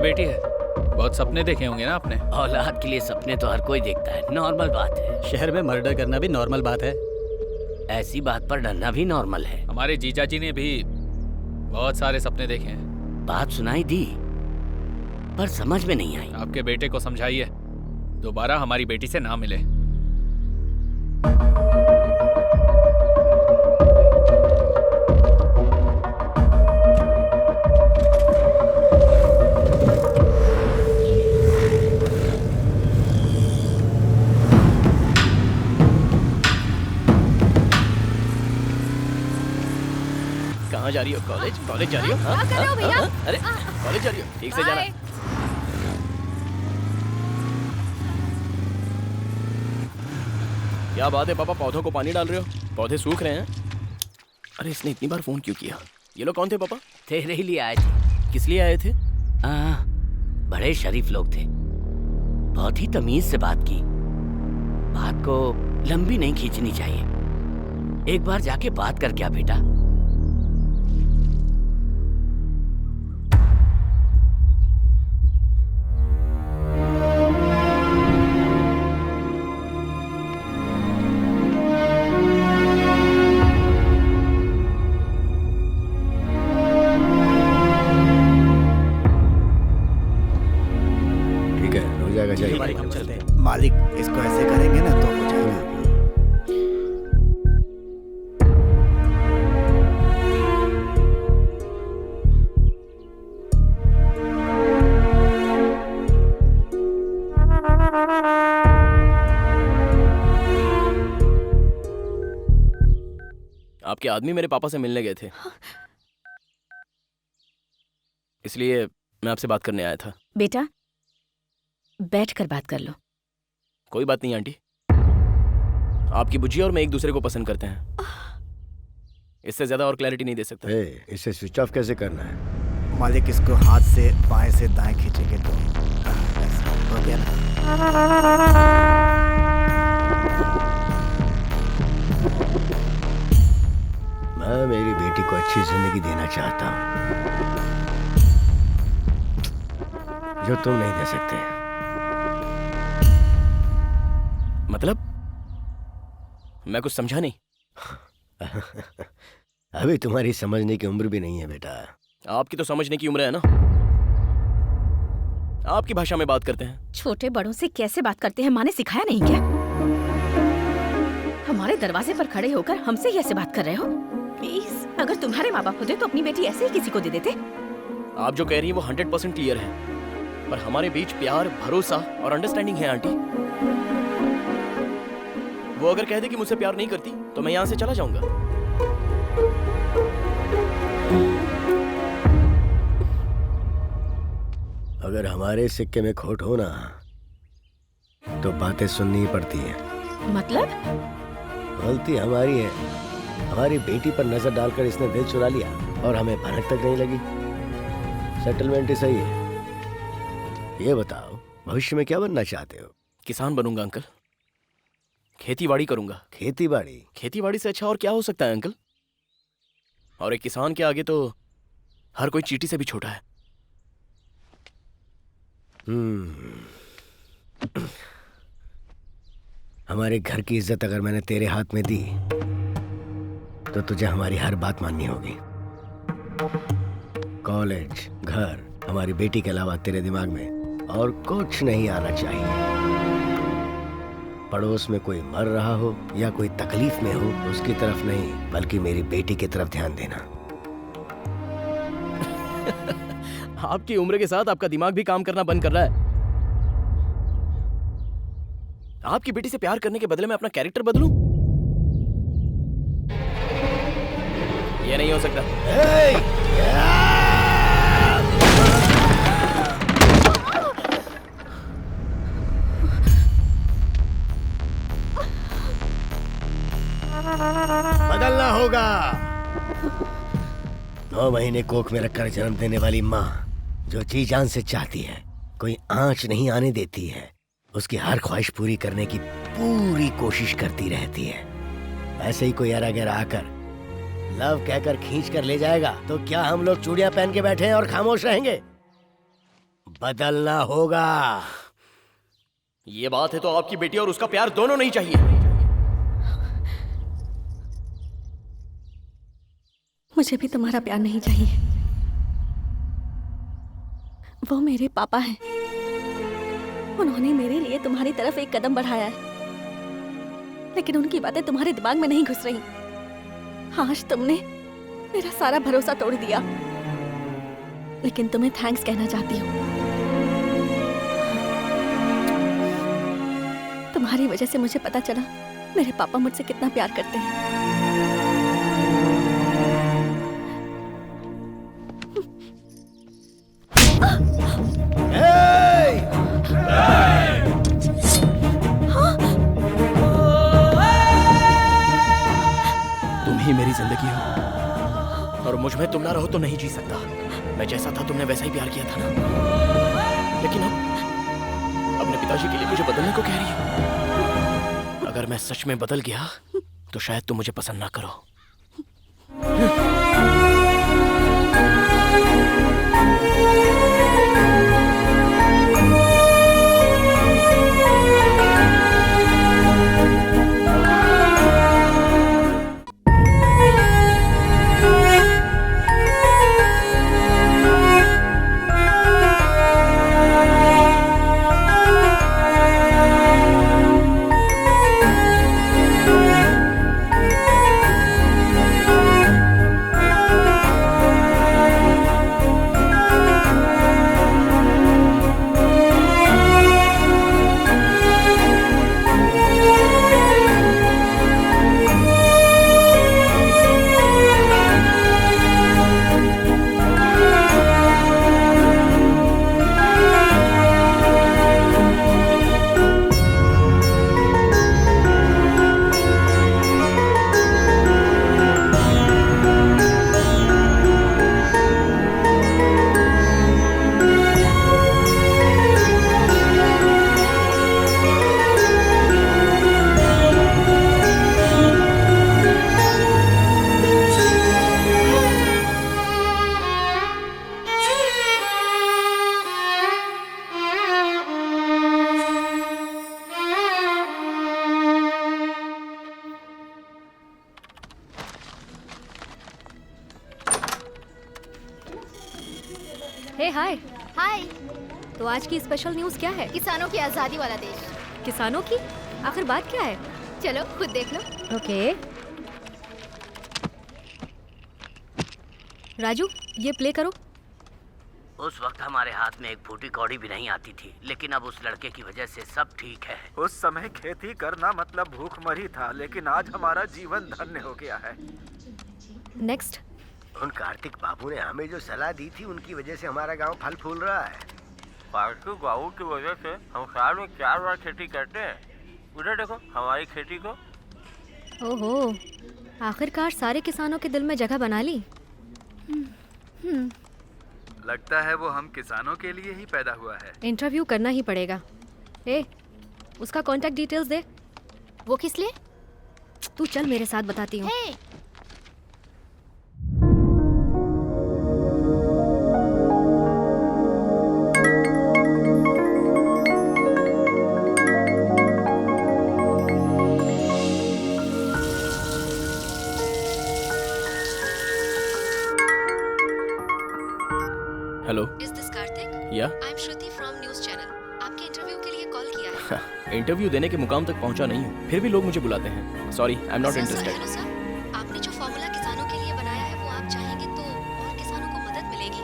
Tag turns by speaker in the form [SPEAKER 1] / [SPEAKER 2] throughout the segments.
[SPEAKER 1] बेटी है, बहुत सपने देखे होंगे ना आपने।
[SPEAKER 2] औलाद के लिए सपने तो हर कोई देखता है, नॉर्मल बात है।
[SPEAKER 3] शहर में मर्डर करना भी नॉर्मल बात है।
[SPEAKER 2] ऐसी बात पर डरना भी नॉर्मल है।
[SPEAKER 1] हमारे जीजा जी ने भी बहुत सारे सपने देखे हैं।
[SPEAKER 2] बात सुनाई दी पर समझ में नहीं आई।
[SPEAKER 1] आपके बेटे को समझाइए दोबारा हमारी बेटी से ना मिले।
[SPEAKER 3] कहाँ जा रही हो? कॉलेज? कॉलेज जा रही हो?
[SPEAKER 4] क्या कर रहे हो भैया?
[SPEAKER 3] अरे कॉलेज जा रही हो? ठीक से जाना।
[SPEAKER 4] बाय।
[SPEAKER 3] क्या बात है पापा, पौधों को पानी डाल रहे हो? पौधे सूख रहे हैं। अरे इसने इतनी बार फोन क्यों किया? ये लोग कौन थे पापा?
[SPEAKER 2] तेरे ही लिए आए थे।
[SPEAKER 3] किस लिए आए थे?
[SPEAKER 2] बड़े शरीफ लोग थे, बहुत ही तमीज से बात की। बात को लंबी नहीं खींचनी चाहिए। एक बार जाके बात कर क्या बेटा।
[SPEAKER 3] मालिक हम चलते हैं।
[SPEAKER 5] मालिक इसको ऐसे करेंगे ना तो हो जाएगा।
[SPEAKER 3] आपके आदमी मेरे पापा से मिलने गए थे, इसलिए मैं आपसे बात करने आया था।
[SPEAKER 4] बेटा बैठकर बात कर लो।
[SPEAKER 3] कोई बात नहीं आंटी, आपकी बुच्ची और मैं एक दूसरे को पसंद करते हैं। इससे ज्यादा और क्लैरिटी नहीं दे सकता।
[SPEAKER 6] इसे स्विच ऑफ कैसे करना है?
[SPEAKER 5] मालिक इसको हाथ से बाएं से दाएं खींचेंगे तो ऐसा हो गया ना।
[SPEAKER 6] मैं मेरी बेटी को अच्छी जिंदगी देना चाहता हूँ जो तुम नहीं दे सकते।
[SPEAKER 3] मतलब? मैं कुछ समझा नहीं।
[SPEAKER 6] अभी तुम्हारी समझने की उम्र भी नहीं है बेटा।
[SPEAKER 3] आपकी तो समझने की उम्र है ना। आपकी भाषा में बात करते हैं।
[SPEAKER 4] छोटे बड़ों से कैसे बात करते हैं, माँ ने सिखाया नहीं क्या? हमारे दरवाजे पर खड़े होकर हमसे ही ऐसे बात कर रहे हो? प्लीज, अगर तुम्हारे माँ बाप होते तो अपनी बेटी ऐसे ही किसी को दे देते।
[SPEAKER 3] आप जो कह रही हैं वो 100% क्लियर है, पर हमारे बीच प्यार, भरोसा और अंडरस्टैंडिंग है आंटी। वो अगर कह दे कि मुझसे प्यार नहीं करती तो मैं यहाँ से चला जाऊंगा।
[SPEAKER 6] अगर हमारे सिक्के में खोट हो ना तो बातें सुननी ही पड़ती हैं।
[SPEAKER 4] मतलब?
[SPEAKER 6] गलती हमारी है। हमारी बेटी पर नजर डालकर इसने दिल चुरा लिया और हमें भनक तक नहीं लगी। सेटलमेंट ही सही है। ये बताओ भविष्य में क्या बनना चाहते हो?
[SPEAKER 3] किसान बनूंगा अंकल, खेती-बाड़ी करूंगा।
[SPEAKER 6] खेती-बाड़ी?
[SPEAKER 3] खेती-बाड़ी से अच्छा और क्या हो सकता है अंकल? और एक किसान के आगे तो हर कोई चींटी से भी छोटा है।
[SPEAKER 6] हमारे घर की इज्जत अगर मैंने तेरे हाथ में दी तो तुझे हमारी हर बात माननी होगी। कॉलेज, घर, हमारी बेटी के अलावा तेरे दिमाग में और कुछ नहीं आना चाहिए। पड़ोस में कोई मर रहा हो या कोई तकलीफ में हो उसकी तरफ नहीं बल्कि मेरी बेटी की तरफ ध्यान देना।
[SPEAKER 3] आपकी उम्र के साथ आपका दिमाग भी काम करना बंद कर रहा है। आपकी बेटी से प्यार करने के बदले में अपना कैरेक्टर बदलूं? ये नहीं हो सकता।
[SPEAKER 6] बदलना होगा। 9 महीने कोख में रखकर जन्म देने वाली माँ जो जी जान से चाहती है, कोई आंच नहीं आने देती है, उसकी हर ख्वाहिश पूरी करने की पूरी कोशिश करती रहती है। ऐसे ही कोई अरा गहरा आकर लव कहकर खींच कर ले जाएगा तो क्या हम लोग चूड़ियां पहन के बैठे हैं और खामोश रहेंगे? बदलना होगा।
[SPEAKER 3] ये बात है तो आपकी बेटी और उसका प्यार दोनों नहीं चाहिए।
[SPEAKER 4] मुझे भी तुम्हारा प्यार नहीं चाहिए। वो मेरे पापा हैं। उन्होंने मेरे लिए तुम्हारी तरफ एक कदम बढ़ाया है, लेकिन उनकी बातें तुम्हारे दिमाग में नहीं घुस रही। आज तुमने मेरा सारा भरोसा तोड़ दिया, लेकिन तुम्हें थैंक्स कहना चाहती हूँ। तुम्हारी वजह से मुझे पता चला मेरे पापा मुझसे कितना प्यार करते हैं।
[SPEAKER 3] तुम ही मेरी जिंदगी हो और मुझ में तुम ना रहो तो नहीं जी सकता। मैं जैसा था तुमने वैसा ही प्यार किया था ना, लेकिन अब अपने पिताजी के लिए मुझे बदलने को कह रही हो। अगर मैं सच में बदल गया तो शायद तुम मुझे पसंद ना करो।
[SPEAKER 7] हे हाय।
[SPEAKER 8] हाय।
[SPEAKER 7] तो आज की स्पेशल न्यूज़ क्या है?
[SPEAKER 8] किसानों की आज़ादी वाला देश।
[SPEAKER 7] किसानों की? आखिर बात क्या है?
[SPEAKER 8] चलो खुद देख लो।
[SPEAKER 7] ओके। राजू, ये प्ले करो।
[SPEAKER 2] उस वक्त हमारे हाथ में एक फूटी कौड़ी भी नहीं आती थी, लेकिन अब उस लड़के की वजह से सब ठीक है।
[SPEAKER 5] उस समय खेती करना मतलब भूखमरी था, लेकिन आज हमारा जीवन धन्य हो गया है।
[SPEAKER 7] नेक्स्ट।
[SPEAKER 6] उन कार्तिक बाबू ने हमें जो सलाह दी थी, उनकी वजह से हमारा गांव फल फूल रहा है।
[SPEAKER 9] कार्तिक बाबू की वजह से हम साल में 4 बार खेती करते हैं। उधर देखो हमारी खेती को।
[SPEAKER 7] ओहो, आखिरकार सारे किसानों के दिल में जगह बना ली।
[SPEAKER 10] लगता है वो हम किसानों के लिए ही पैदा हुआ है।
[SPEAKER 7] इंटरव्यू करना ही पड़ेगा। ए, उसका कांटेक्ट डिटेल्स दे।
[SPEAKER 8] वो किस लिए?
[SPEAKER 7] तू चल मेरे साथ, बताती हूँ।
[SPEAKER 8] Hey,
[SPEAKER 3] hello.
[SPEAKER 7] Is this Kartik?
[SPEAKER 3] Yeah
[SPEAKER 7] I am Shruti from news channel. आपके इंटरव्यू के लिए कॉल किया है।
[SPEAKER 3] इंटरव्यू देने के मुकाम तक पहुंचा नहीं हूँ, फिर भी लोग मुझे बुलाते हैं। Sorry, I am not interested.
[SPEAKER 7] Hello sir, आपने जो फॉर्मूला किसानों के लिए बनाया है, वो आप चाहेंगे तो और किसानों को मदद मिलेगी।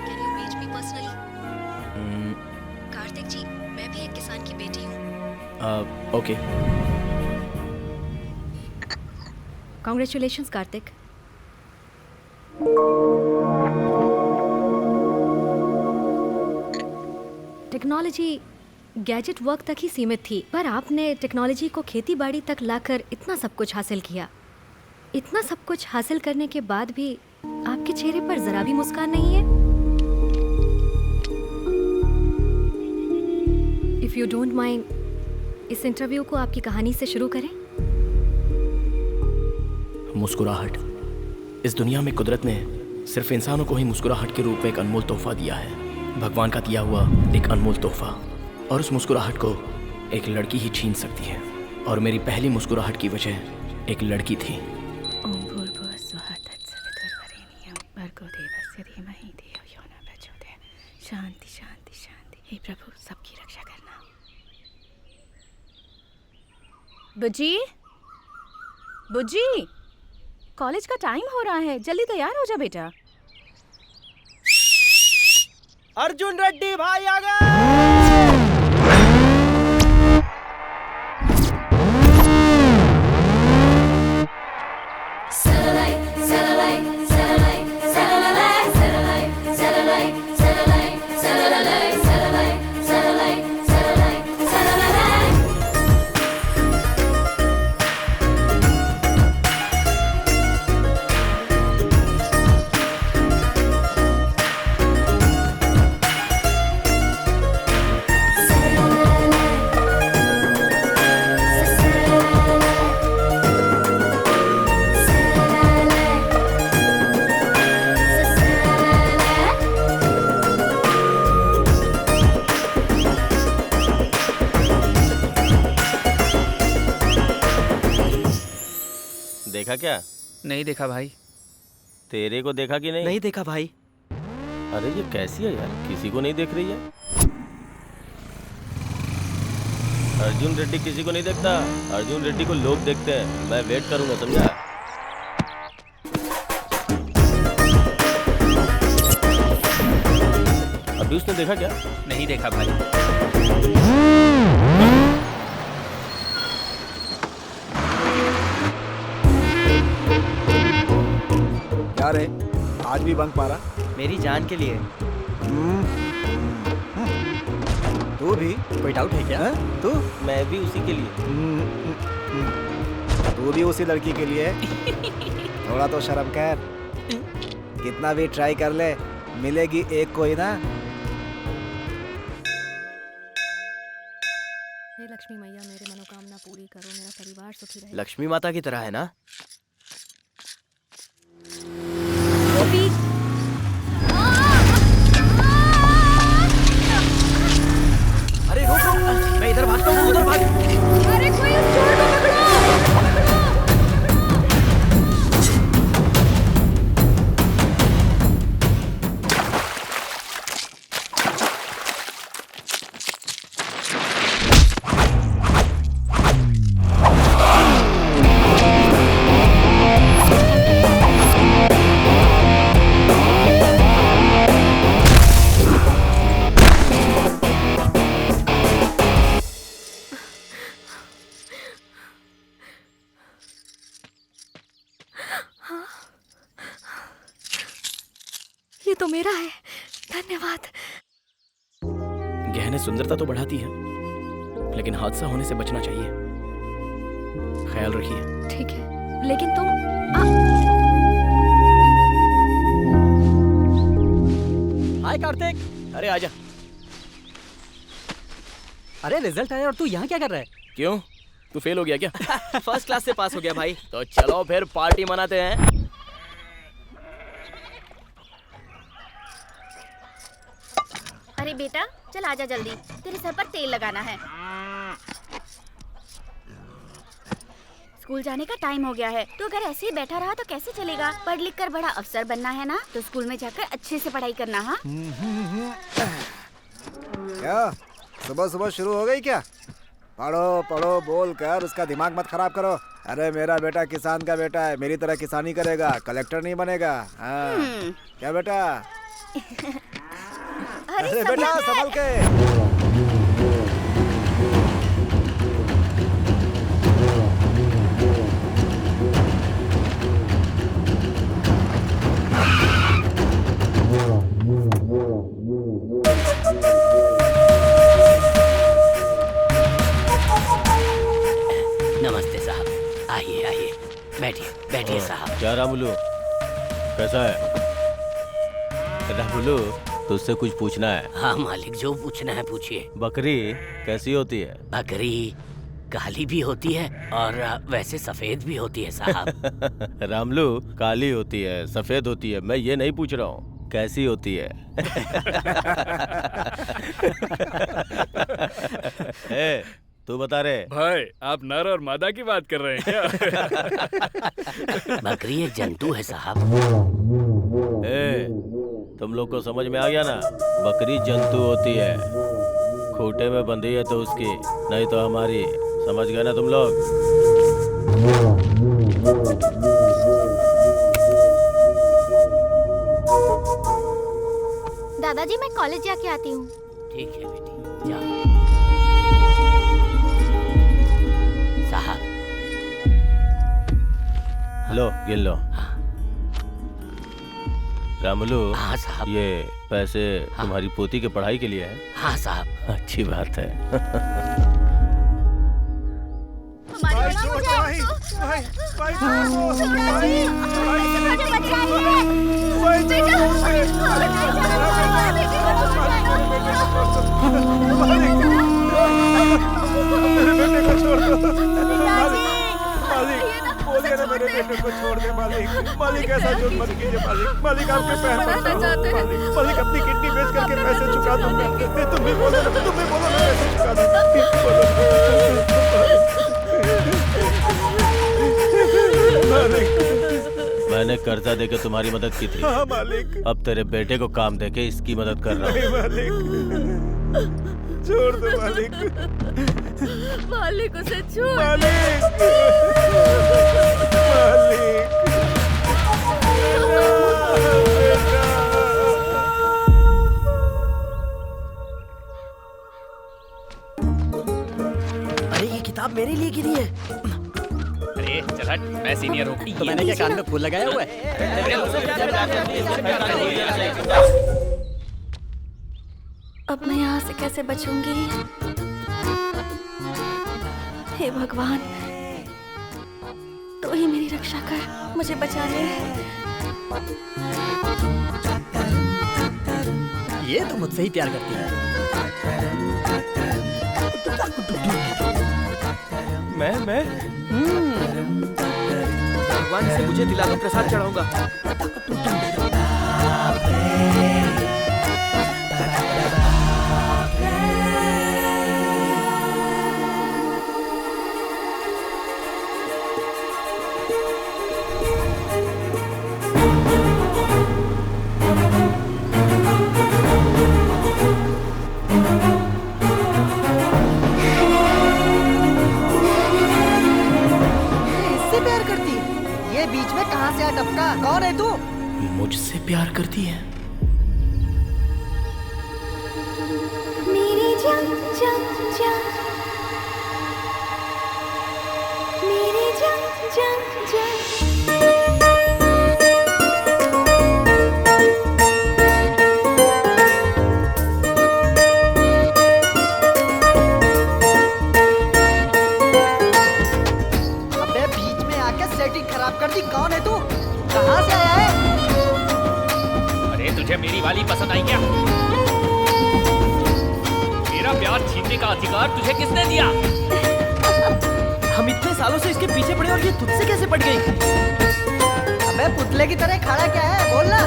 [SPEAKER 7] Can you reach me personally? Kartik ji, मैं भी एक किसान की बेटी हूँ।
[SPEAKER 3] Okay.
[SPEAKER 7] Congratulations Kartik. Technology gadget work तक ही सीमित थी, पर आपने टेक्नोलॉजी को खेती बाड़ी तक लाकर इतना सब कुछ हासिल किया। इतना सब कुछ हासिल करने के बाद भी आपके चेहरे पर जरा भी मुस्कान नहीं है। इफ यू डोंट माइंड, इस इंटरव्यू को आपकी कहानी से शुरू करें।
[SPEAKER 3] मुस्कुराहट। इस दुनिया में कुदरत ने सिर्फ इंसानों को ही मुस्कुराहट के रूप में एक अनमोल तोहफा दिया है। भगवान का दिया हुआ एक अनमोल तोहफा, और उस मुस्कुराहट को एक लड़की ही छीन सकती है, और मेरी पहली मुस्कुराहट की वजह एक लड़की थी।
[SPEAKER 4] शांति शांति शांति। हे प्रभु, सबकी रक्षा करना। बुज्जी, बुज्जी, कॉलेज का टाइम हो रहा है, जल्दी तैयार हो जा बेटा।
[SPEAKER 3] अर्जुन रेड्डी भाई आ गए।
[SPEAKER 9] देखा क्या?
[SPEAKER 1] नहीं देखा भाई।
[SPEAKER 9] तेरे को देखा कि नहीं?
[SPEAKER 3] नहीं देखा भाई।
[SPEAKER 9] अरे ये कैसी है यार, किसी को नहीं देख रही है। अर्जुन रेड्डी किसी को नहीं देखता, अर्जुन रेड्डी को लोग देखते हैं। मैं वेट करूंगा, समझा? अभी उसने देखा क्या?
[SPEAKER 1] नहीं देखा भाई।
[SPEAKER 5] क्या रे, आज भी बंक मारा?
[SPEAKER 3] मेरी जान के लिए।
[SPEAKER 5] तू भी?
[SPEAKER 3] कोई डाउट है क्या?
[SPEAKER 5] तू?
[SPEAKER 9] मैं भी उसी के लिए।
[SPEAKER 5] तू भी उसी लड़की के लिए? थोड़ा तो शर्म कर। कितना भी ट्राई कर ले, मिलेगी एक कोई ना।
[SPEAKER 7] हे लक्ष्मी मैया, मेरी मनोकामना पूरी करो, मेरा परिवार सुखी रहे।
[SPEAKER 3] लक्ष्मी माता की तरह है ना? अरे रुक रुक, मैं इधर भागता हूँ, उधर भाग।
[SPEAKER 7] अरे कोई उस चोर को पकड़ो! ये तो मेरा है, धन्यवाद।
[SPEAKER 3] गहने सुंदरता तो बढ़ाती है, लेकिन हादसा होने से बचना चाहिए। ख्याल रखिए।
[SPEAKER 7] ठीक है, लेकिन तुम
[SPEAKER 3] हाय कार्तिक। अरे आजा।
[SPEAKER 11] अरे रिजल्ट आया और तू यहाँ क्या कर रहा है?
[SPEAKER 3] क्यों, तू फेल हो गया क्या? फर्स्ट क्लास से पास हो गया भाई। तो चलो फिर पार्टी मनाते हैं।
[SPEAKER 8] अरे बेटा, चल आजा जल्दी, तेरे सर पर तेल लगाना है। स्कूल जाने का टाइम हो गया है, तो अगर ऐसे ही बैठा रहा तो कैसे चलेगा? पढ़ लिख कर बड़ा अफसर बनना है ना, तो स्कूल में जाकर अच्छे से पढ़ाई करना। हाँ?
[SPEAKER 5] क्या सुबह सुबह शुरू हो गई क्या? पढ़ो पढ़ो बोल कर उसका दिमाग मत खराब करो। अरे मेरा बेटा किसान का बेटा है, मेरी तरह किसानी करेगा, कलेक्टर नहीं बनेगा। हाँ। क्या बेटा? अरे बेटा संभल के।
[SPEAKER 2] नमस्ते साहब, आइए आइए, बैठिए बैठिए साहब।
[SPEAKER 9] क्या रामुलू, कैसा है? रामुलू, तुझसे कुछ पूछना है।
[SPEAKER 2] हाँ मालिक, जो पूछना है पूछिए।
[SPEAKER 9] बकरी कैसी होती है?
[SPEAKER 2] बकरी काली भी होती है और वैसे सफेद भी होती है साहब।
[SPEAKER 9] रामलू, काली होती है, सफेद होती है, मैं ये नहीं पूछ रहा हूँ। कैसी होती है? ए, तू बता रे।
[SPEAKER 12] भाई आप नर और मादा की बात कर रहे हैं क्या?
[SPEAKER 2] बकरी एक जंतु है साहब।
[SPEAKER 9] ए, तुम लोग को समझ में आ गया ना? बकरी जंतु होती है, खूंटे में बंधी है तो उसकी, नहीं तो हमारी। समझ गए ना तुम लोग?
[SPEAKER 8] दादाजी मैं कॉलेज जाके आती हूँ।
[SPEAKER 2] ठीक है बेटी, जाओ। साहब।
[SPEAKER 9] लो गिन लो। रामलू।
[SPEAKER 2] हाँ साहब।
[SPEAKER 9] ये पैसे तुम्हारी पोती के पढ़ाई के लिए है?
[SPEAKER 2] हाँ साहब।
[SPEAKER 9] अच्छी बात है।
[SPEAKER 5] बोलिए ना मेरे बेटे को छोड़ दे मालिक। मालिक ऐसा जुल्म मत कीजिए मालिक। मालिक आपके पैर पड़ता हूं मालिक। मालिक अपनी किडनी बेच करके पैसे चुका दूंगा। तुम भी बोलो ना, तुम भी बोलो ना, पैसे चुका दूंगा।
[SPEAKER 9] मैंने कर्जा देके तुम्हारी मदद की थी।
[SPEAKER 5] हाँ मालिक।
[SPEAKER 9] अब तेरे बेटे को काम देके इसकी मदद कर रहा हूँ।
[SPEAKER 5] मालिक छोड़ दो मालिक।
[SPEAKER 8] मालिक उसे छोड़।
[SPEAKER 5] मालिक
[SPEAKER 3] अरे ये किताब मेरे लिए गिरी है।
[SPEAKER 1] अरे चल हट, मैं सीनियर हूँ।
[SPEAKER 11] तो मैंने क्या कान में फूल लगाया हुआ है?
[SPEAKER 4] अब मैं यहाँ से कैसे बचूंगी? हे भगवान, तो ही मेरी रक्षा कर, मुझे बचा ले।
[SPEAKER 11] ये तो मुझसे ही प्यार करती है।
[SPEAKER 3] मैं भगवान से मुझे दिला दो, प्रसाद चढ़ाऊंगा।
[SPEAKER 13] बीच में कहां से आ टपका? कौन है तू?
[SPEAKER 3] मुझसे प्यार करती है।
[SPEAKER 8] मेरी जान जान जान, मेरी जान जान जान।
[SPEAKER 13] कर दी। कौन है तू? कहां से आया है?
[SPEAKER 1] अरे तुझे मेरी वाली पसंद आई क्या? मेरा प्यार छीनने का अधिकार तुझे किसने दिया?
[SPEAKER 3] हम इतने सालों से इसके पीछे पड़े और ये तुझसे कैसे पड़ गई?
[SPEAKER 13] अबे पुतले की तरह खड़ा क्या है? बोलना।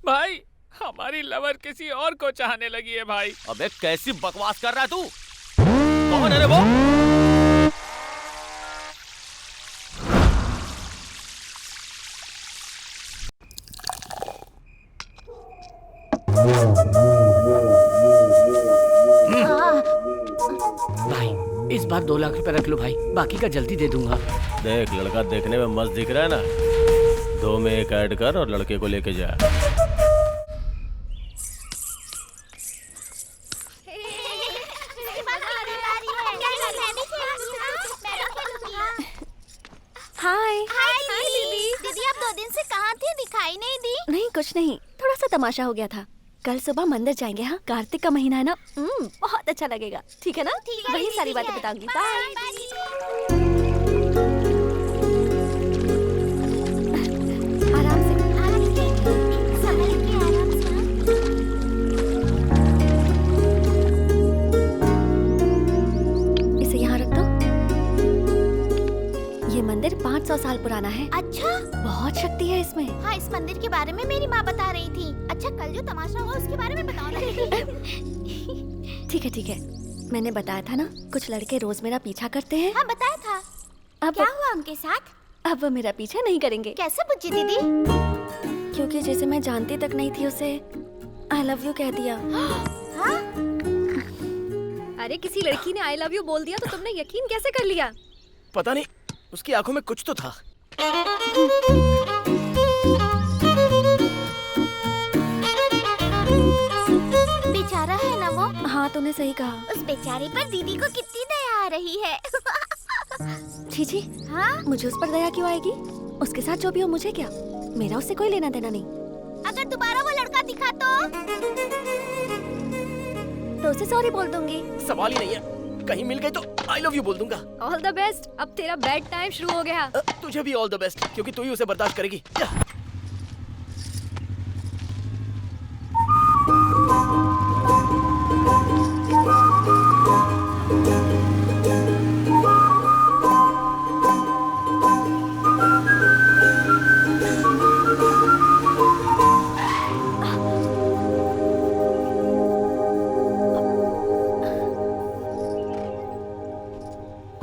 [SPEAKER 1] भाई हमारी लवर किसी और को चाहने लगी है भाई।
[SPEAKER 9] अबे कैसी बकवास कर रहा है तू? कौन है रे वो?
[SPEAKER 2] भाई इस बार 2 लाख रुपए रख लो भाई, बाकी का जल्दी दे दूंगा।
[SPEAKER 9] देख लड़का देखने में मस्त दिख रहा है ना, 2 में 1 ऐड कर और लड़के को लेके जा।
[SPEAKER 4] हाय
[SPEAKER 8] दीदी। दीदी आप 2 दिन से कहाँ थी? दिखाई नहीं दी।
[SPEAKER 4] नहीं कुछ नहीं, थोड़ा सा तमाशा हो गया था। कल सुबह मंदिर जाएंगे। हाँ, कार्तिक का महीना है ना, बहुत अच्छा लगेगा। ठीक है ना? वही सारी बातें बताऊंगी। बाय। आराम से। इसे यहाँ रख दो। ये मंदिर 500 साल पुराना है।
[SPEAKER 8] अच्छा,
[SPEAKER 4] बहुत शक्ति है इसमें।
[SPEAKER 8] हाँ, इस मंदिर के बारे में मेरी माँ बता रही थी। अच्छा, कल जो तमाशा हुआ उसके बारे में बताओ ना।
[SPEAKER 4] ठीक है ठीक है, मैंने बताया था ना, कुछ लड़के रोज मेरा पीछा करते हैं।
[SPEAKER 8] हाँ, बताया था।
[SPEAKER 4] अब
[SPEAKER 8] क्या हुआ उनके साथ?
[SPEAKER 4] अब वो मेरा पीछा नहीं करेंगे।
[SPEAKER 8] कैसे बुच्ची दीदी?
[SPEAKER 4] क्योंकि जिसे मैं जानती तक नहीं थी उसे आई लव यू कह दिया।
[SPEAKER 8] हाँ?
[SPEAKER 7] अरे किसी लड़की ने आई लव यू बोल दिया तो तुमने यकीन कैसे कर लिया?
[SPEAKER 3] पता नहीं, उसकी आंखों में कुछ तो था।
[SPEAKER 8] बेचारा है ना वो।
[SPEAKER 4] हाँ, तूने सही कहा।
[SPEAKER 8] उस बेचारे पर दीदी को कितनी दया आ रही है।
[SPEAKER 4] छी,
[SPEAKER 8] हाँ?
[SPEAKER 4] मुझे उस पर दया क्यों आएगी? उसके साथ जो भी हो मुझे क्या, मेरा उससे कोई लेना देना नहीं।
[SPEAKER 8] अगर दोबारा वो लड़का दिखा
[SPEAKER 4] तो उसे सॉरी बोल दूंगी।
[SPEAKER 3] सवाल ही नहीं है, कहीं मिल गई तो आई लव यू बोल दूंगा।
[SPEAKER 7] All the best. अब तेरा बेड टाइम शुरू हो गया।
[SPEAKER 3] तुझे भी ऑल द बेस्ट, क्योंकि तू ही उसे बर्दाश्त करेगी।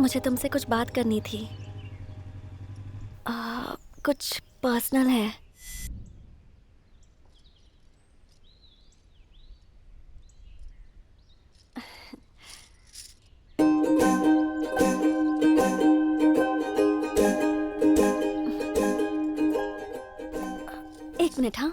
[SPEAKER 4] मुझे तुमसे कुछ बात करनी थी। कुछ पर्सनल है। एक मिनट। हाँ,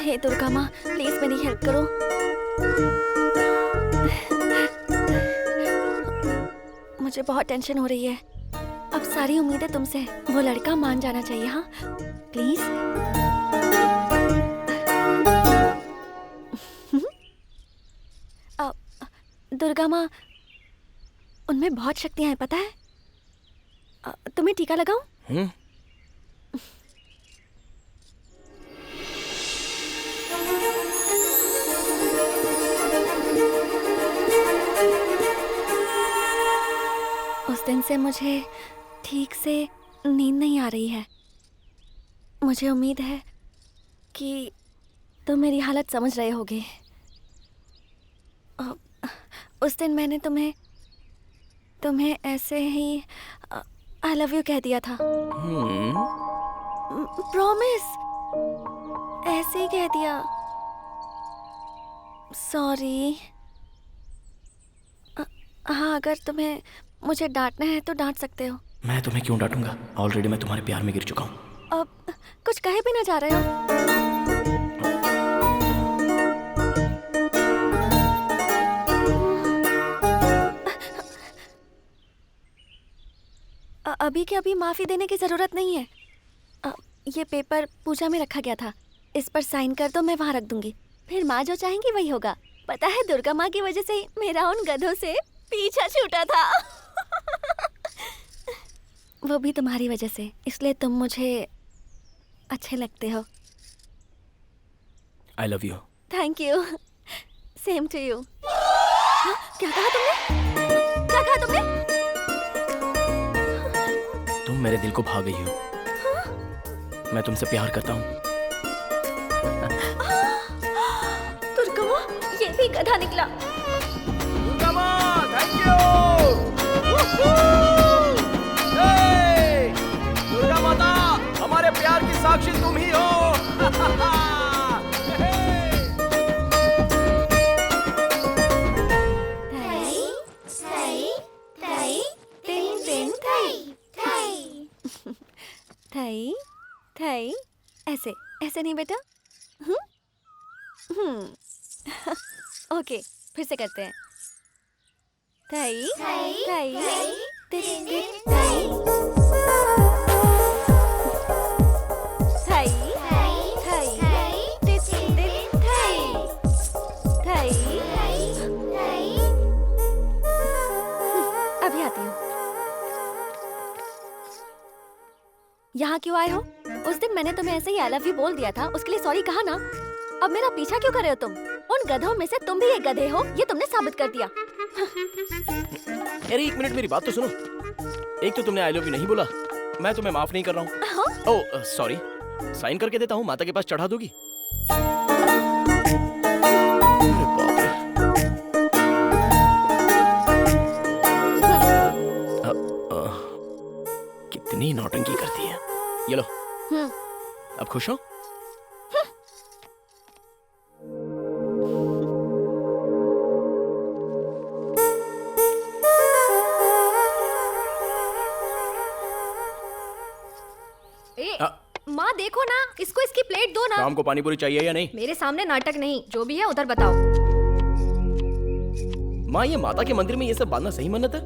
[SPEAKER 4] हे दुर्गा माँ, प्लीज मेरी हेल्प करो। मुझे बहुत टेंशन हो रही है। अब सारी उम्मीदें तुमसे है। वो लड़का मान जाना चाहिए। हाँ प्लीज। दुर्गा माँ, उनमें बहुत शक्तियां हैं, पता है? तुम्हें टीका लगाऊं? उस दिन से मुझे ठीक से नींद नहीं आ रही है। मुझे उम्मीद है कि तुम मेरी हालत समझ रहे होगे। उस दिन मैंने तुम्हें ऐसे ही आई लव यू कह दिया था। प्रॉमिस, ऐसे ही कह दिया। सॉरी। हाँ, अगर तुम्हें मुझे डांटना है तो डांट सकते हो।
[SPEAKER 3] मैं तुम्हें क्यों डांटूंगा? ऑलरेडी मैं तुम्हारे प्यार में गिर चुका हूँ।
[SPEAKER 4] अब कुछ कहे भी ना जा रहे हो। अभी के अभी माफी देने की जरूरत नहीं है। ये पेपर पूजा में रखा गया था, इस पर साइन कर दो, मैं वहाँ रख दूंगी। फिर माँ जो चाहेंगी वही होगा। पता है, दुर्गा माँ की वजह से ही मेरा उन गधों से पीछा छूटा था। वो भी तुम्हारी वजह से, इसलिए तुम मुझे अच्छे लगते हो।
[SPEAKER 3] I love you.
[SPEAKER 4] Thank you. Same to you. क्या कहा तुमने? क्या कहा तुमने?
[SPEAKER 3] तुम मेरे दिल को भा गई हो। मैं तुमसे प्यार करता हूँ।
[SPEAKER 4] दुर्गा माँ, ये भी गधा निकला।
[SPEAKER 3] दुर्गा माँ, थैंक यू। दुर्गा माता, हमारे प्यार की साक्षी तुम ही हो।
[SPEAKER 4] थई थई, ऐसे ऐसे नहीं बेटा। ओके, फिर से करते हैं। थई थई थई अभी आती हूँ। यहाँ क्यों आए हो? उस दिन मैंने तुम्हें ऐसे ही आई लव यू बोल दिया था, उसके लिए सॉरी कहा ना। अब मेरा पीछा क्यों कर रहे हो तुम? उन गधों में से तुम भी एक गधे हो, ये तुमने साबित कर दिया।
[SPEAKER 3] अरे एक मिनट, मेरी बात तो सुनो। एक तो तुमने आई लव यू नहीं बोला, मैं तुम्हें माफ नहीं कर रहा हूँ। ओह सॉरी, साइन करके देता हूँ, माता के पास चढ़ा दोगी? अरे बाप रे। कितनी नौटंकी करती है। ये लो, अब खुश हो?
[SPEAKER 7] माँ देखो ना, इसको इसकी प्लेट दो ना।
[SPEAKER 3] शाम को पानी पूरी चाहिए या नहीं?
[SPEAKER 7] मेरे सामने नाटक नहीं, जो भी है उधर बताओ।
[SPEAKER 3] माँ, ये माता के मंदिर में ये सब बांधना सही मन्नत है?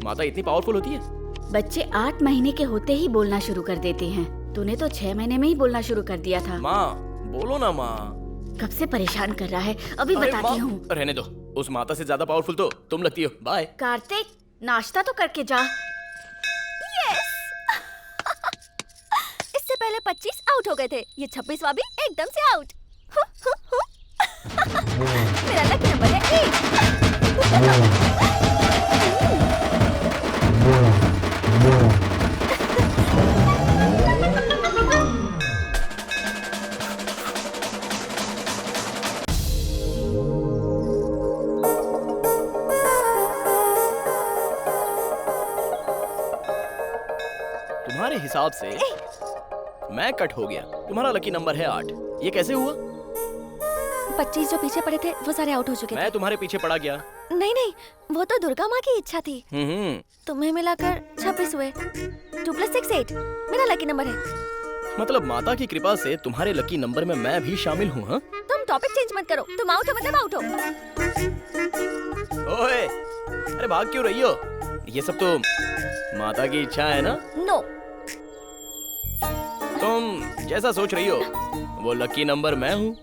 [SPEAKER 3] माता इतनी पावरफुल होती है?
[SPEAKER 8] बच्चे 8 महीने के होते ही बोलना शुरू कर देते हैं। तूने तो 6 महीने में ही बोलना शुरू कर दिया था।
[SPEAKER 3] माँ बोलो ना माँ।
[SPEAKER 8] कब से परेशान कर रहा है, अभी बताती हूँ।
[SPEAKER 3] रहने दो, उस माता से ज्यादा पावरफुल तो तुम लगती हो। बाय।
[SPEAKER 8] कार्तिक, नाश्ता तो करके जा।
[SPEAKER 4] इससे पहले 25 आउट हो गए थे, ये 26वां भी एकदम से आउट। मेरा लकी नंबर है 1।
[SPEAKER 3] तुम्हारे हिसाब से मैं कट हो गया, तुम्हारा लकी नंबर है 8। ये कैसे हुआ?
[SPEAKER 4] 25 जो पीछे पड़े थे वो सारे आउट हो चुके थे।
[SPEAKER 3] मैं तुम्हारे पीछे पड़ा गया।
[SPEAKER 4] नहीं, वो तो दुर्गा माँ की इच्छा थी। तुम्हें मिलाकर 26 हुए। 2 + 6 8 मेरा लकी नंबर है।
[SPEAKER 3] मतलब माता की कृपा से तुम्हारे लकी नंबर में मैं भी शामिल हूँ। हाँ?
[SPEAKER 4] तुम टॉपिक चेंज मत करो, तुम आउट हो मतलब आउट हो।
[SPEAKER 3] ओए, अरे भाग क्यों रही हो? ये सब तो माता की इच्छा है ना?
[SPEAKER 4] नो।
[SPEAKER 3] तुम जैसा सोच रही हो वो लकी नंबर मैं हूँ।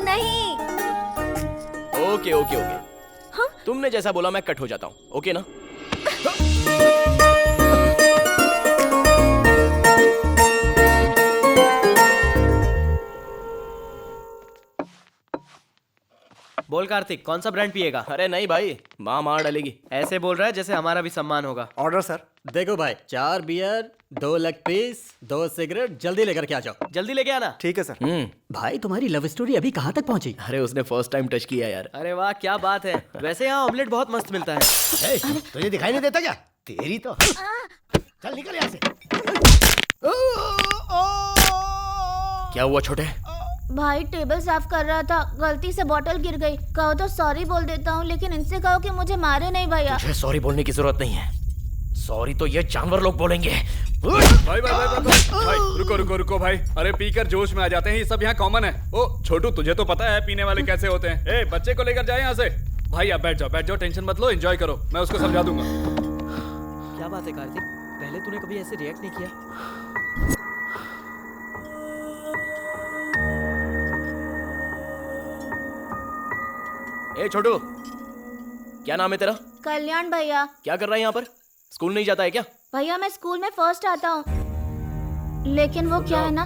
[SPEAKER 4] नहीं।
[SPEAKER 3] ओके।
[SPEAKER 4] हाँ?
[SPEAKER 3] तुमने जैसा बोला मैं कट हो जाता हूँ, ओके ना?
[SPEAKER 11] बोल कार्तिक, कौन सा ब्रांड पिएगा?
[SPEAKER 3] अरे नहीं भाई, माँ मार डालेगी।
[SPEAKER 11] ऐसे बोल रहा है जैसे हमारा भी सम्मान होगा।
[SPEAKER 5] Order sir.
[SPEAKER 11] देखो भाई, 4 बियर, 2 लेग पीस, 2 सिगरेट, जल्दी लेकर के आ जाओ। जल्दी लेके आना।
[SPEAKER 5] ठीक है सर।
[SPEAKER 11] भाई तुम्हारी लव स्टोरी अभी कहाँ तक पहुंची?
[SPEAKER 3] अरे उसने फर्स्ट टाइम टच किया यार।
[SPEAKER 11] अरे वाह, क्या बात है। वैसे यहाँ ऑमलेट बहुत मस्त मिलता है।
[SPEAKER 6] तुझे दिखाई नहीं देता क्या? तेरी तो चल निकल यहाँ से।
[SPEAKER 3] क्या हुआ छोटे?
[SPEAKER 8] भाई टेबल साफ कर रहा था, गलती से बोतल गिर गई। कहो तो सॉरी बोल देता हूँ, लेकिन इनसे कहो कि मुझे मारे नहीं भैया।
[SPEAKER 3] तुझे सॉरी बोलने की जरूरत नहीं है, सॉरी तो ये जानवर लोग बोलेंगे।
[SPEAKER 12] भाई रुको भाई। अरे पीकर जोश में आ जाते हैं, ये सब यहाँ कॉमन है। ओ छोटू, तुझे तो पता है पीने वाले कैसे होते हैं। ए बच्चे को लेकर जाए यहाँ से। भाई आप बैठ जाओ, टेंशन मत लो, एंजॉय करो, मैं उसको समझा दूंगा।
[SPEAKER 11] क्या बात है कार्तिक, पहले तूने कभी ऐसे रिएक्ट नहीं किया।
[SPEAKER 3] ए छोटू, क्या नाम है तेरा?
[SPEAKER 8] कल्याण भैया।
[SPEAKER 3] क्या कर रहा है यहाँ पर? स्कूल नहीं जाता है क्या?
[SPEAKER 8] भैया मैं स्कूल में फर्स्ट आता हूँ, लेकिन वो क्या है ना,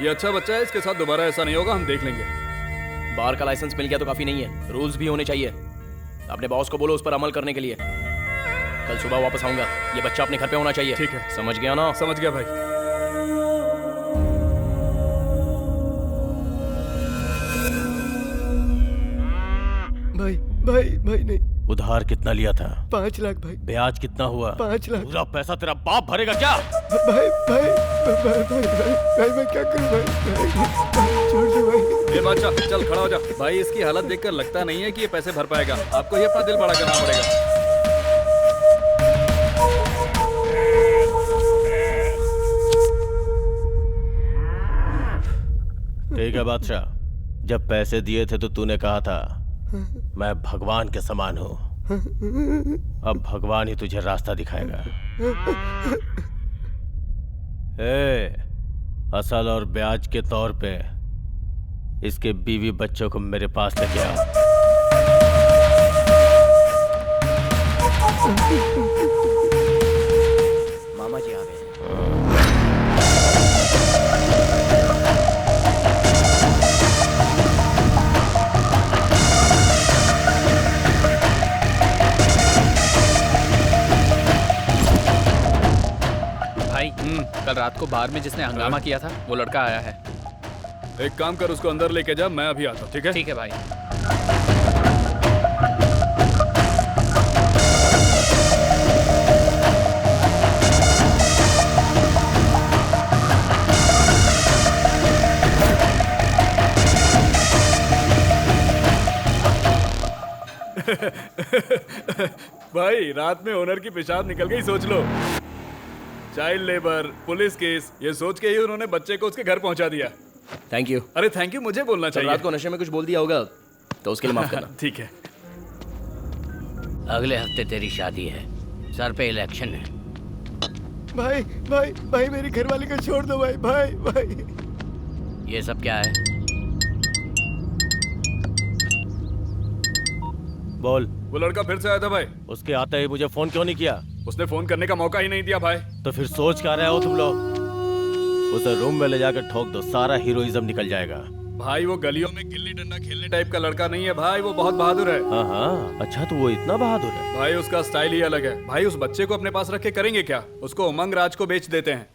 [SPEAKER 12] ये अच्छा बच्चा है, इसके साथ दोबारा ऐसा नहीं होगा, हम देख लेंगे।
[SPEAKER 3] बार का लाइसेंस मिल गया तो काफी नहीं है, रूल्स भी होने चाहिए। अपने बॉस को बोलो उस पर अमल करने के लिए। कल सुबह वापस आऊंगा, ये बच्चा अपने घर पे होना चाहिए।
[SPEAKER 12] ठीक है,
[SPEAKER 3] समझ गया ना?
[SPEAKER 12] समझ गया भाई।
[SPEAKER 3] भाई नहीं। उधार कितना लिया था?
[SPEAKER 9] 5 लाख भाई।
[SPEAKER 3] ब्याज कितना हुआ?
[SPEAKER 9] 5 लाख।
[SPEAKER 3] पूरा पैसा तेरा बाप भरेगा क्या?
[SPEAKER 9] भाई मैं क्या करूं भाई? छोड़ दो भाई।
[SPEAKER 12] ए बादशाह, चल खड़ा हो जा। भाई इसकी हालत देखकर लगता नहीं है कि ये पैसे भर पाएगा, आपको ही अपना दिल बड़ा करना पड़ेगा।
[SPEAKER 9] ठीक है बादशाह, जब पैसे दिए थे तो तूने कहा था मैं भगवान के समान हूँ। अब भगवान ही तुझे रास्ता दिखाएगा। असल और ब्याज के तौर पे इसके बीवी बच्चों को मेरे पास लेके आओ।
[SPEAKER 3] मामा जी आ गए।
[SPEAKER 1] भाई कल रात को बार में जिसने हंगामा किया था वो लड़का आया है।
[SPEAKER 12] एक काम कर, उसको अंदर लेके जा, मैं अभी आता हूँ। ठीक है?
[SPEAKER 1] ठीक है भाई।
[SPEAKER 12] भाई रात में ओनर की पेशाब निकल गई, सोच लो। चाइल्ड लेबर, पुलिस केस, ये सोच के ही उन्होंने बच्चे को उसके घर पहुंचा दिया।
[SPEAKER 3] Thank you.
[SPEAKER 12] अरे थैंक यू मुझे बोलना चाहिए।
[SPEAKER 3] रात को नशे में कुछ बोल दिया होगा तो उसके लिए माफ करना।
[SPEAKER 12] ठीक है।
[SPEAKER 2] अगले हफ्ते तेरी शादी है, सर पे इलेक्शन है।
[SPEAKER 5] भाई भाई भाई मेरी घरवाली को छोड़ दो भाई भाई भाई।
[SPEAKER 2] ये सब क्या है?
[SPEAKER 9] बोल।
[SPEAKER 12] वो लड़का फिर से आया था भाई।
[SPEAKER 9] उसके आते ही मुझे फोन क्यों नहीं किया?
[SPEAKER 12] उसने फोन करने का मौका ही नहीं दिया भाई।
[SPEAKER 9] तो फिर सोच क्या रहे हो तुम लोग? उसे रूम में ले जाकर ठोक दो, सारा हीरोइज्म निकल जाएगा।
[SPEAKER 12] भाई वो गलियों में गिल्ली डंडा खेलने टाइप का लड़का नहीं है भाई, वो बहुत बहादुर है।
[SPEAKER 9] हाँ, अच्छा तो वो इतना बहादुर है?
[SPEAKER 12] भाई उसका स्टाइल ही अलग है। भाई उस बच्चे को अपने पास रख के करेंगे क्या? उसको उमंग राज को बेच देते हैं।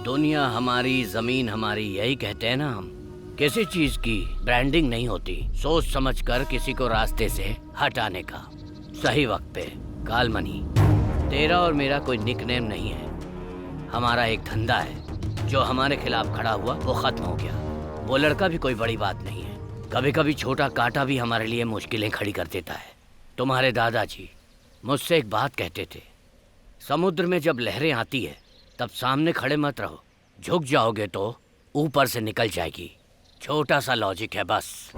[SPEAKER 2] दुनिया हमारी, जमीन हमारी, यही कहते हैं ना हम। किसी चीज की ब्रांडिंग नहीं होती, सोच समझ कर किसी को रास्ते से हटाने का सही वक्त पे। कालमनी, तेरा और मेरा कोई निकनेम नहीं है, हमारा एक धंधा है। जो हमारे खिलाफ खड़ा हुआ वो खत्म हो गया। वो लड़का भी कोई बड़ी बात नहीं है। कभी कभी छोटा कांटा भी हमारे लिए मुश्किलें खड़ी कर देता है। तुम्हारे दादाजी मुझसे एक बात कहते थे, समुद्र में जब लहरें आती है तब सामने खड़े मत रहो, झुक जाओगे तो ऊपर से निकल जाएगी। छोटा सा लॉजिक है बस।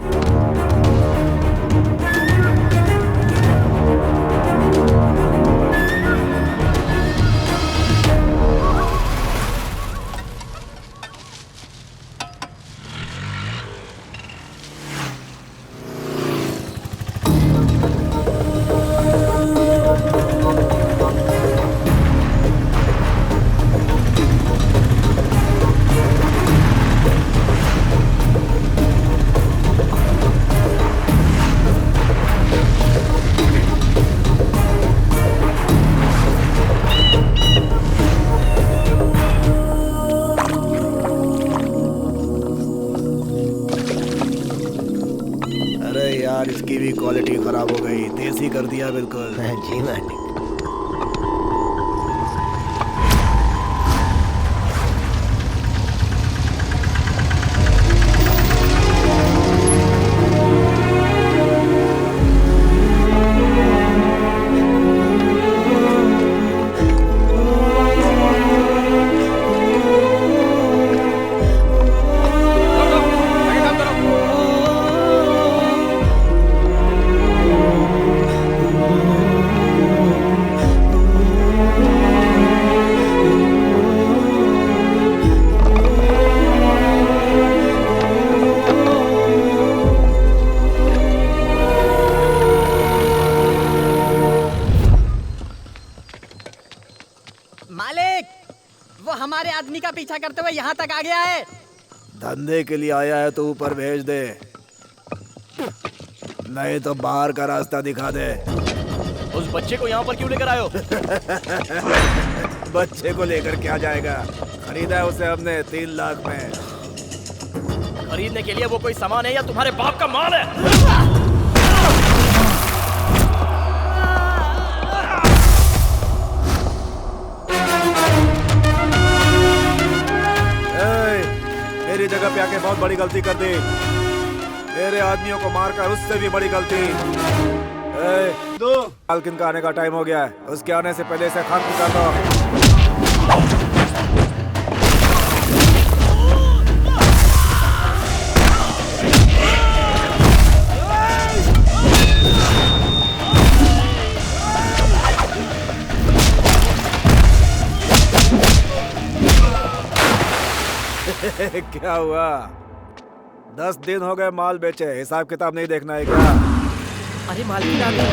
[SPEAKER 5] यार इसकी भी क्वालिटी खराब हो गई, देसी कर दिया बिल्कुल।
[SPEAKER 6] जी मालिक।
[SPEAKER 13] पीछा करते हुए यहाँ तक आ गया है।
[SPEAKER 5] धंधे के लिए आया है तो ऊपर भेज दे, नहीं तो बाहर का रास्ता दिखा दे।
[SPEAKER 3] उस बच्चे को यहाँ पर क्यों लेकर आए हो?
[SPEAKER 5] बच्चे को लेकर क्या जाएगा, खरीदा है उसे हमने 3 लाख में।
[SPEAKER 3] खरीदने के लिए वो कोई सामान है या तुम्हारे बाप का माल है?
[SPEAKER 5] मेरी जगह पे आके बहुत बड़ी गलती कर दी, मेरे आदमियों को मारकर उससे भी बड़ी गलती। दो मालकिन का आने का टाइम हो गया है, उसके आने से पहले से खान निकाल दो। क्या हुआ? 10 दिन हो गए माल बेचे, हिसाब किताब नहीं देखना है क्या?
[SPEAKER 3] अरे मालकिन आ गई।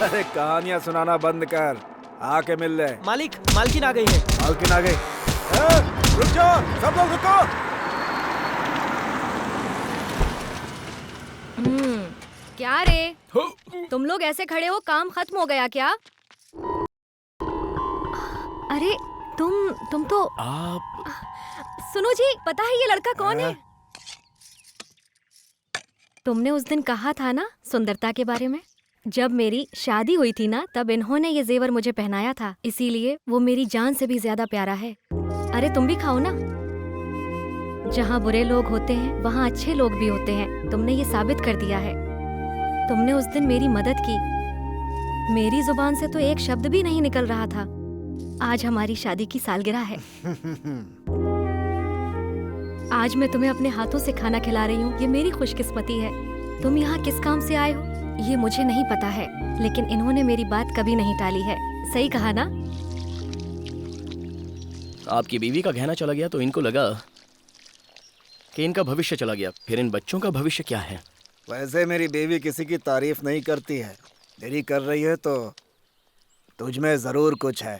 [SPEAKER 5] अरे कहानियां सुनाना बंद कर, आके मिल ले।
[SPEAKER 3] मालकिन आ गई है।
[SPEAKER 5] मालकिन आ गई। रुक जाओ, सब लोग रुको।
[SPEAKER 7] क्या रे, तुम लोग ऐसे खड़े हो, काम खत्म हो गया क्या? अरे तुम तो
[SPEAKER 3] आप
[SPEAKER 7] सुनो जी, पता है ये लड़का कौन है? तुमने उस दिन कहा था ना सुंदरता के बारे में। जब मेरी शादी हुई थी ना, तब इन्होंने ये जेवर मुझे पहनाया था, इसीलिए वो मेरी जान से भी ज्यादा प्यारा है। अरे तुम भी खाओ ना। जहाँ बुरे लोग होते हैं वहाँ अच्छे लोग भी होते हैं, तुमने ये साबित कर दिया है। तुमने उस दिन मेरी मदद की, मेरी जुबान से तो एक शब्द भी नहीं निकल रहा था। आज हमारी शादी की सालगिरह है। आज मैं तुम्हें अपने हाथों से खाना खिला रही हूँ, ये मेरी खुशकिस्मती है। तुम यहाँ किस काम से आए हो ये मुझे नहीं पता है, लेकिन इन्होंने मेरी बात कभी नहीं टाली है। सही कहा ना?
[SPEAKER 3] आपकी बीवी का गहना चला गया तो इनको लगा कि इनका भविष्य चला गया, फिर इन बच्चों का भविष्य क्या है?
[SPEAKER 5] वैसे मेरी बीवी किसी की तारीफ नहीं करती है, तेरी कर रही है तो तुझमें जरूर कुछ है।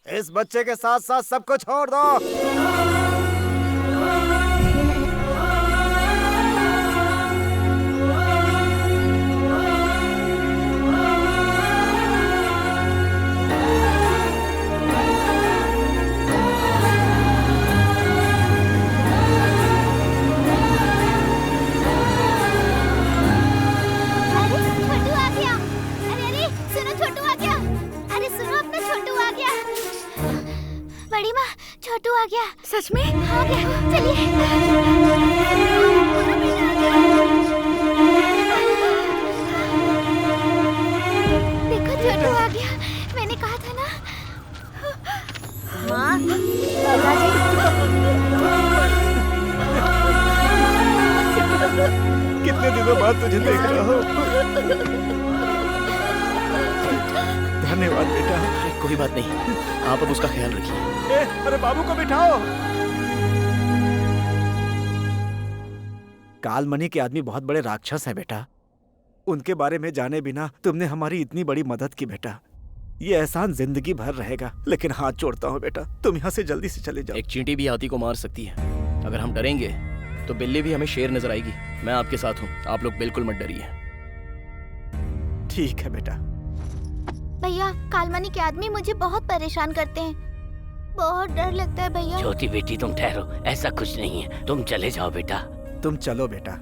[SPEAKER 5] इस बच्चे के साथ साथ सबको छोड़ दो।
[SPEAKER 8] छोटू आ गया। सच में आ गया, चलिए। देखो छोटू आ गया, मैंने कहा था ना। माँ,
[SPEAKER 5] कितने दिनों बाद तुझे देख रहा हूँ। धन्यवाद बेटा।
[SPEAKER 3] कोई बात नहीं, आप अब उसका ख्याल रखिए।
[SPEAKER 5] अरे बाबू को बिठाओ। कालमणि के आदमी बहुत बड़े राक्षस हैं बेटा, उनके बारे में जाने बिना तुमने हमारी इतनी बड़ी मदद की बेटा। ये एहसान जिंदगी भर रहेगा, लेकिन हाथ जोड़ता हूँ बेटा, तुम यहाँ से जल्दी से चले जाओ।
[SPEAKER 3] एक चींटी भी हाथी को मार सकती है, अगर हम डरेंगे तो बिल्ली भी हमें शेर नजर आएगी। मैं आपके साथ हूँ, आप लोग बिल्कुल मत डरिए।
[SPEAKER 5] ठीक है बेटा।
[SPEAKER 8] भैया, कालमणि के आदमी मुझे बहुत परेशान करते हैं, बहुत डर लगता है भैया।
[SPEAKER 2] ज्योति बेटी तुम ठहरो, ऐसा कुछ नहीं है, तुम चले जाओ बेटा।
[SPEAKER 5] तुम चलो बेटा।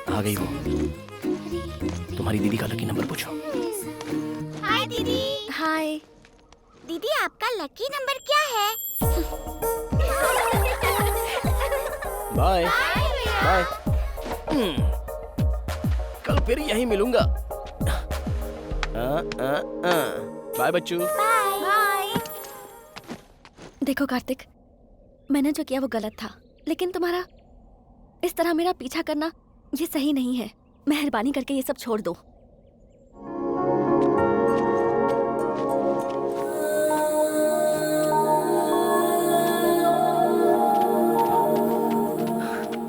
[SPEAKER 3] आ गई वो। तुम्हारी दीदी का लकी नंबर पूछो।
[SPEAKER 8] हाय दीदी।
[SPEAKER 4] हाय
[SPEAKER 8] दीदी, आपका लकी नंबर क्या है?
[SPEAKER 3] Bye bye. कल फिर यहीं मिलूंगा। बाय बच्चू।
[SPEAKER 8] बाय।
[SPEAKER 4] देखो कार्तिक, मैंने जो किया वो गलत था, लेकिन तुम्हारा इस तरह मेरा पीछा करना ये सही नहीं है। मेहरबानी करके ये सब छोड़ दो।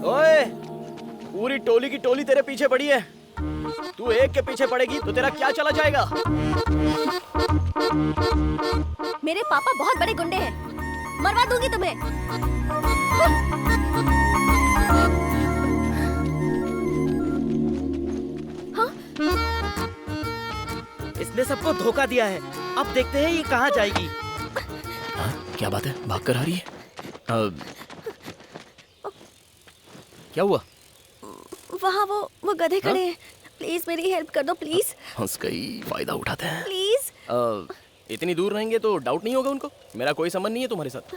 [SPEAKER 3] ओए, पूरी टोली की टोली तेरे पीछे पड़ी है, तू एक के पीछे पड़ेगी तो तेरा क्या चला जाएगा?
[SPEAKER 4] मेरे पापा बहुत बड़े गुंडे हैं, मरवा दूंगी तुम्हें। हाँ?
[SPEAKER 13] इसने सबको धोखा दिया है, अब देखते हैं ये कहाँ जाएगी।
[SPEAKER 3] हाँ, क्या बात है, भाग कर आ रही है? क्या हुआ?
[SPEAKER 4] वहाँ वो गधे खड़े हैं, प्लीज मेरी हेल्प कर दो प्लीज।
[SPEAKER 3] हंस गई, फायदा उठाते हैं।
[SPEAKER 4] प्लीज।
[SPEAKER 3] इतनी दूर रहेंगे तो डाउट नहीं होगा उनको? मेरा कोई संबंध नहीं है तुम्हारे साथ।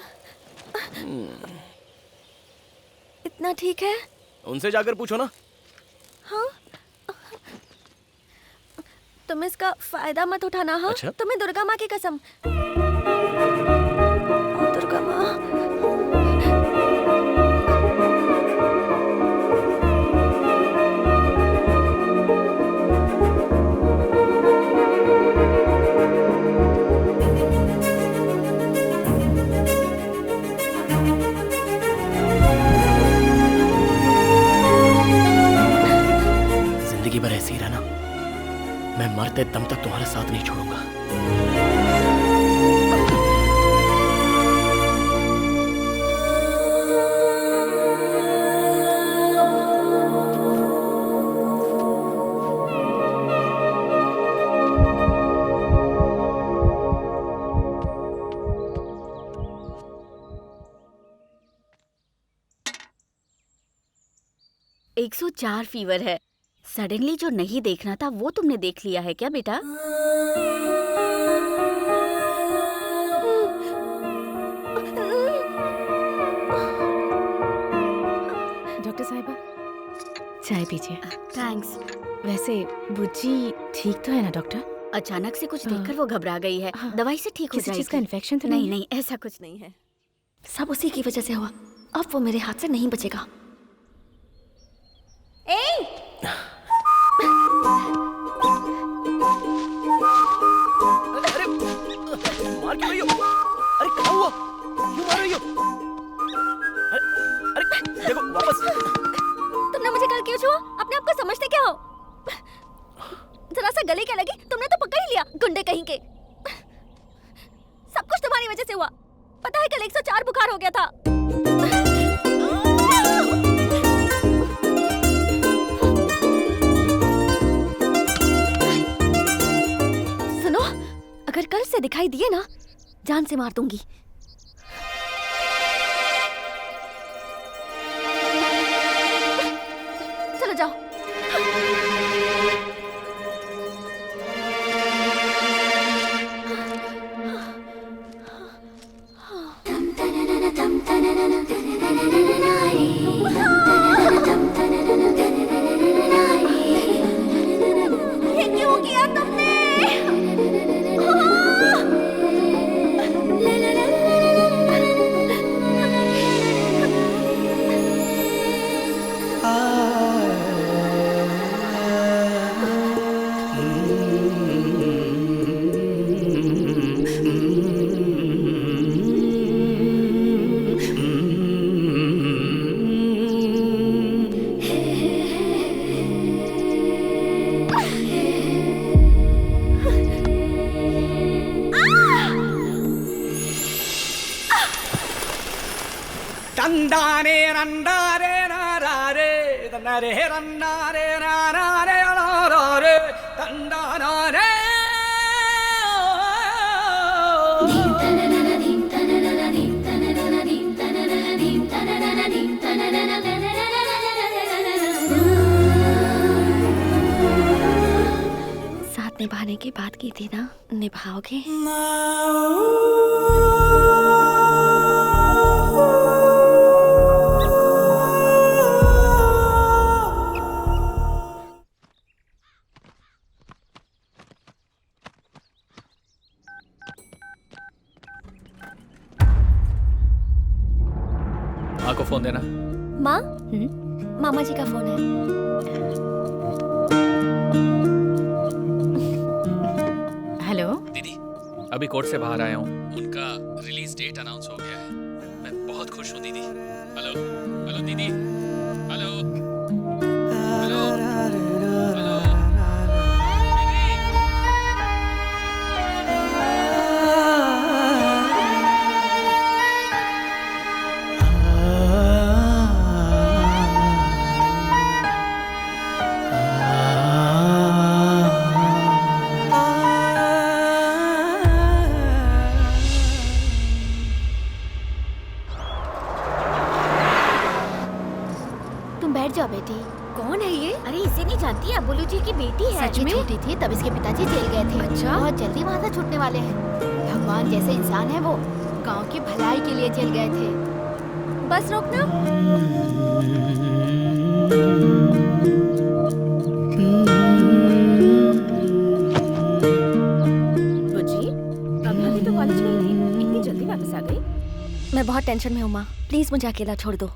[SPEAKER 4] इतना ठीक है?
[SPEAKER 3] उनसे जाकर पूछो ना।
[SPEAKER 4] हाँ? तुम इसका फायदा मत उठाना। हाँ?
[SPEAKER 3] अच्छा?
[SPEAKER 4] तुम्हें दुर्गा माँ की कसम। दुर्गा माँ।
[SPEAKER 3] जिंदगी भर ऐसे ही रहना, मैं मरते दम तक तुम्हारा साथ नहीं छोड़ूंगा।
[SPEAKER 8] है 104 फीवर है। सडनली जो नहीं देखना था वो तुमने देख लिया है क्या बेटा?
[SPEAKER 14] डॉक्टर साहिबा, चाय पीजिए।
[SPEAKER 8] थैंक्स।
[SPEAKER 14] वैसे बुज्जी ठीक तो है ना डॉक्टर?
[SPEAKER 8] अचानक से कुछ देखकर वो घबरा गई है। दवाई से ठीक हो
[SPEAKER 14] किसी
[SPEAKER 8] जाएगी।
[SPEAKER 14] चीज का इन्फेक्शन तो
[SPEAKER 8] नहीं
[SPEAKER 14] नहीं है?
[SPEAKER 8] नहीं, ऐसा कुछ नहीं है।
[SPEAKER 4] सब उसी की वजह से हुआ। अब वो मेरे हाथ से नहीं बचेगा।
[SPEAKER 3] अरे मार क्यों रही हो? अरे क्या हुआ? क्यों मार रही हो? अरे देखो वापस।
[SPEAKER 4] तुमने मुझे कल क्यों छुआ? अपने आप को समझते क्या हो? जरा सा गले क्या लगी? तुमने तो पकड़ ही लिया, गुंडे कहीं के। सब कुछ तुम्हारी वजह से हुआ। पता है कल 104 बुखार हो गया था। सुनो, अगर कल से दिखाई दिए ना, जान से मार दूंगी। चलो जाओ। ये क्यों किया तुमने?
[SPEAKER 13] तंदारे रंदारे नारे तंदारे रंदारे नारे नारे तंदारे
[SPEAKER 4] साथ निभाने की बात की थी ना, निभाओगे?
[SPEAKER 1] माँ को फोन देना।
[SPEAKER 4] माँ? मामा जी का फोन है।
[SPEAKER 14] हेलो
[SPEAKER 1] दीदी, अभी कोर्ट से बाहर आया हूँ। उनका रिलीज डेट अनाउंस हो गया है। मैं बहुत खुश हूँ दीदी। हेलो हेलो दीदी, हेलो हेलो हेलो
[SPEAKER 8] तुम बैठ जाओ बेटी,
[SPEAKER 7] कौन है ये?
[SPEAKER 8] अरे इसे नहीं जानती, अबुलू जी की बेटी है।
[SPEAKER 7] सच
[SPEAKER 8] ये
[SPEAKER 7] में?
[SPEAKER 8] छोटी थी तब इसके पिताजी जेल गए थे।
[SPEAKER 7] अच्छा।
[SPEAKER 8] बहुत जल्दी वहाँ से छूटने वाले हैं। भगवान जैसे इंसान है वो, गांव की भलाई के लिए जेल गए थे।
[SPEAKER 4] बस रोकना।
[SPEAKER 14] बुज्जी, अभी तो कॉलेज गई थी, इतनी जल्दी वापस आ गई?
[SPEAKER 4] मैं बहुत टेंशन में हूँ माँ, प्लीज मुझे अकेला छोड़ दो।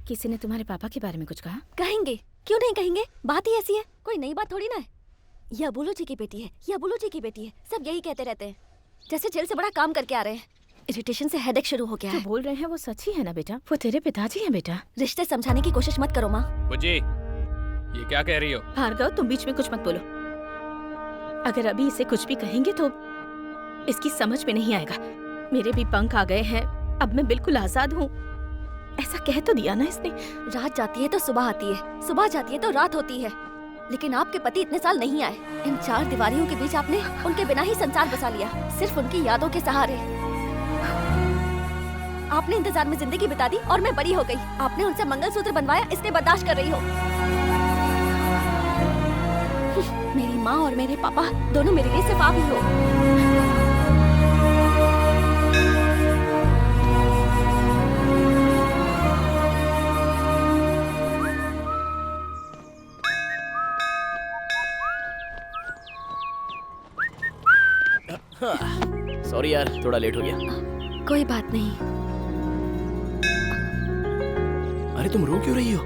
[SPEAKER 14] किसी ने तुम्हारे पापा के बारे में कुछ कहा?
[SPEAKER 4] कहेंगे, क्यों नहीं कहेंगे, बात ही ऐसी है, कोई नई बात थोड़ी ना है। ये अबुलू जी की बेटी है, ये अबुलू जी की बेटी है, सब यही कहते रहते हैं, जैसे जेल से बड़ा काम करके आ रहे हैं। इरिटेशन से हेडेक शुरू हो गया है।
[SPEAKER 14] जो बोल रहे हैं वो सच ही है ना बेटा? वो तेरे पिताजी हैं बेटा।
[SPEAKER 4] रिश्ते समझाने की कोशिश मत करो माँ।
[SPEAKER 1] बुज्जी, ये क्या कह रही हो?
[SPEAKER 14] भार्गव, तुम बीच में कुछ मत बोलो। अगर अभी इसे कुछ भी कहेंगे तो इसकी समझ में नहीं आएगा। मेरे भी पंख आ गए हैं, अब मैं बिल्कुल आजाद हूँ। ऐसा कह तो दिया ना इसने।
[SPEAKER 4] रात जाती है तो सुबह आती है, सुबह जाती है तो रात होती है, लेकिन आपके पति इतने साल नहीं आए। इन चार दीवारियों के बीच आपने उनके बिना ही संसार बसा लिया, सिर्फ उनकी यादों के सहारे। आपने इंतजार में जिंदगी बिता दी और मैं बड़ी हो गई। आपने उनसे मंगलसूत्र बनवाया, इसलिए बर्दाश्त कर रही हो। मेरी माँ और मेरे पापा दोनों मेरे लिए सिर्फ आप ही हो।
[SPEAKER 3] सॉरी यार, थोड़ा लेट हो गया।
[SPEAKER 4] कोई बात नहीं।
[SPEAKER 3] अरे तुम रो क्यों रही हो?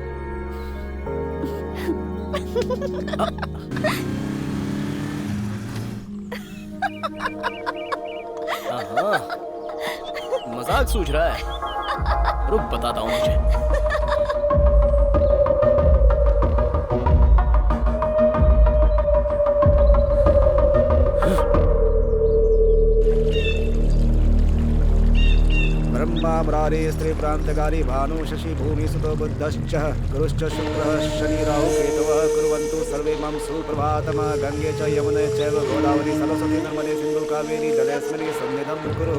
[SPEAKER 3] मजाक सूझ रहा है। रुक बताता हूँ मुझे।
[SPEAKER 5] ब्रह्मा मुरारी स्त्री प्रांतकारी भानु शशि भूमि सुतो बुद्धश्च गुरुश्च शुक्रः शनि राहु केतवः कुर्वन्तु सर्वे मम सुप्रभातम्। गंगे च यमुने चैव गोदावरी सरस्वती नर्मदे सिंधु कावेरी जलेस्मिन् सन्निधं कुरु।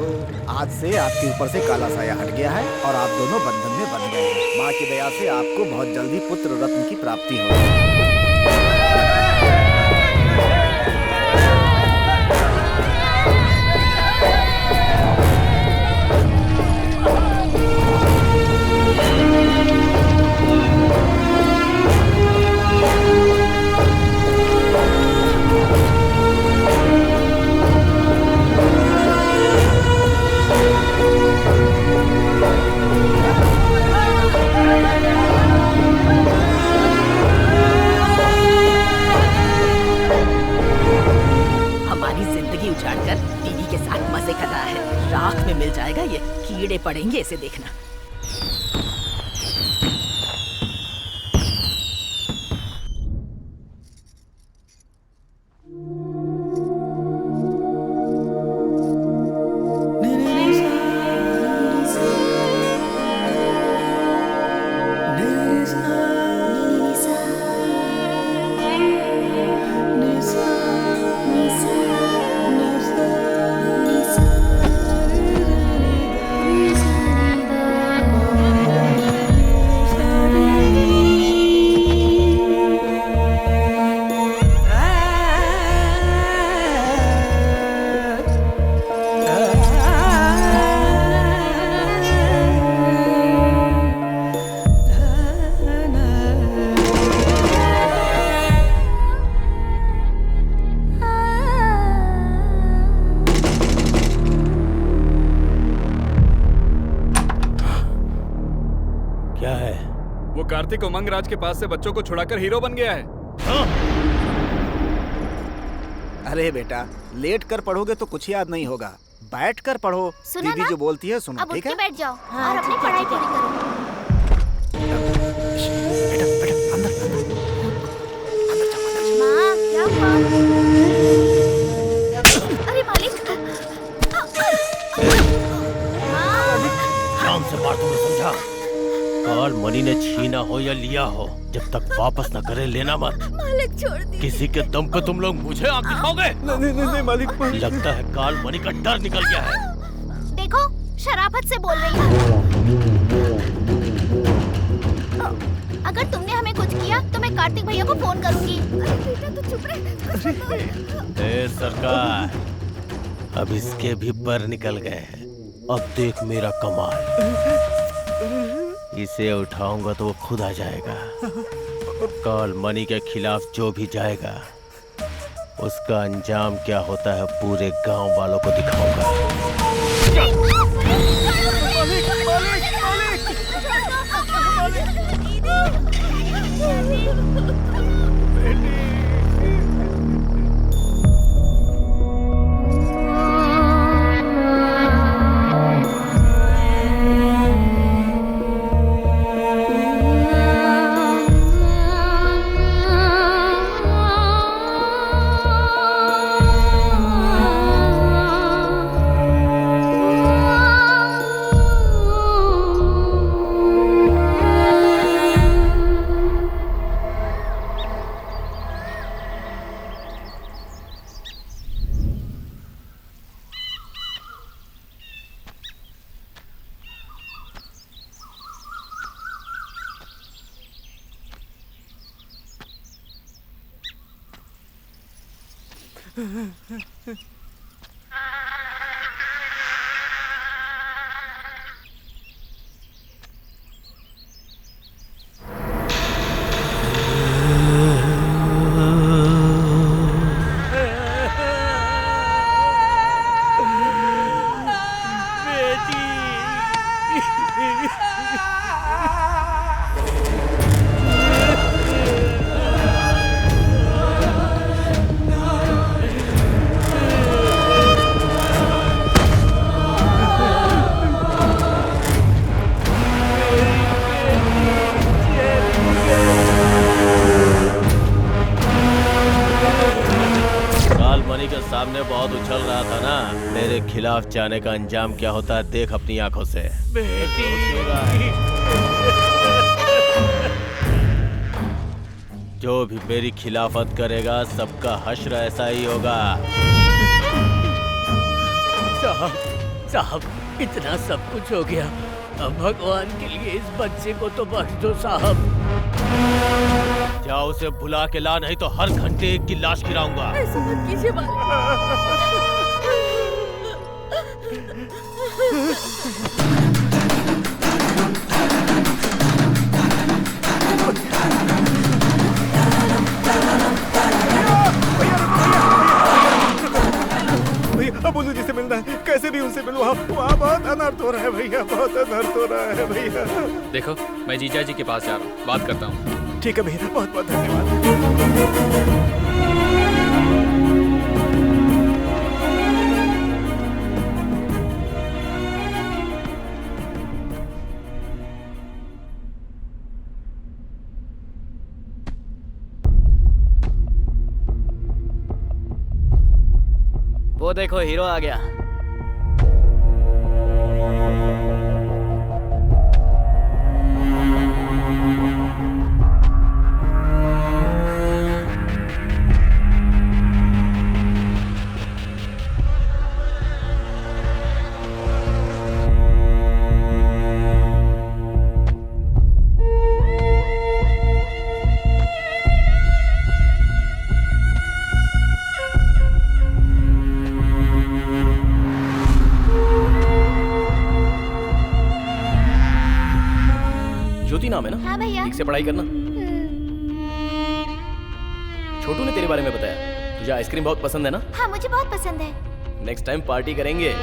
[SPEAKER 5] आज से आपके ऊपर से काला साया हट गया है और आप दोनों बंधन में बंध गए हैं। माँ की दया से आपको बहुत जल्दी पुत्र रत्न की प्राप्ति होगी।
[SPEAKER 14] उजाड़कर टीवी के साथ मजे कर रहा है। राख में मिल जाएगा ये, कीड़े पड़ेंगे इसे देखना।
[SPEAKER 12] कार्तिक उमंग राज के पास से बच्चों को छुड़ाकर हीरो बन गया है।
[SPEAKER 5] अरे बेटा, लेट कर पढ़ोगे तो कुछ याद नहीं होगा, बैठ कर पढ़ो। दीदी जो बोलती है सुनो, ठीक है?
[SPEAKER 8] अब बैठ जाओ और अपनी पढ़ाई पूरी करो। माँ, क्या हुआ? अरे मालिक,
[SPEAKER 9] शाम से बात तुम्हें समझा। काल मणि ने छीना हो या लिया हो, जब तक वापस न करे लेना मत।
[SPEAKER 8] मालिक छोड़ दी।
[SPEAKER 9] किसी के दम पे तुम लोग मुझे आग दिखाओगे?
[SPEAKER 5] नहीं मालिक।
[SPEAKER 9] लगता है काल मणि का डर निकल गया है।
[SPEAKER 8] देखो, शराफत से बोल रही है। अगर तुमने हमें कुछ मैं कार्तिक भैया को फोन करूंगी। अरे बेटा तू चुप रह।
[SPEAKER 9] ए सरकार, अब इसके भी पर निकल गए हैं। अब देख मेरा कमाल। इसे उठाऊंगा तो वो खुद आ जाएगा। कॉल मनी के खिलाफ जो भी जाएगा उसका अंजाम क्या होता है पूरे गांव वालों को दिखाऊंगा। सामने बहुत उछल रहा था ना, मेरे खिलाफ जाने का अंजाम क्या होता है देख अपनी आंखों से। जो भी मेरी खिलाफत करेगा सबका हश्र ऐसा ही होगा।
[SPEAKER 2] साहब इतना सब कुछ हो गया, अब भगवान के लिए इस बच्चे को तो बख्श दो साहब।
[SPEAKER 9] जाओ उसे बुला के ला, नहीं तो हर घंटे एक की लाश गिराऊंगा।
[SPEAKER 14] ऐसा मत कीजिए
[SPEAKER 5] अब उन्हें जिसे मिलना है कैसे भी उनसे मिलो। वहाँ बहुत अनर्थ हो रहा है भैया, बहुत अनर्थ हो रहा है भैया।
[SPEAKER 1] देखो मैं जीजा जी के पास जा रहा हूँ, बात करता हूँ।
[SPEAKER 5] ठीक है भैया, बहुत बहुत धन्यवाद।
[SPEAKER 3] वो देखो हीरो आ गया। ज्योति नाम है ना?
[SPEAKER 8] हाँ भैया।
[SPEAKER 3] ठीक से पढ़ाई करना। छोटू ने तेरे बारे में बताया, तुझे आइसक्रीम बहुत पसंद है ना?
[SPEAKER 8] हाँ मुझे बहुत पसंद है।
[SPEAKER 3] नेक्स्ट टाइम पार्टी करेंगे।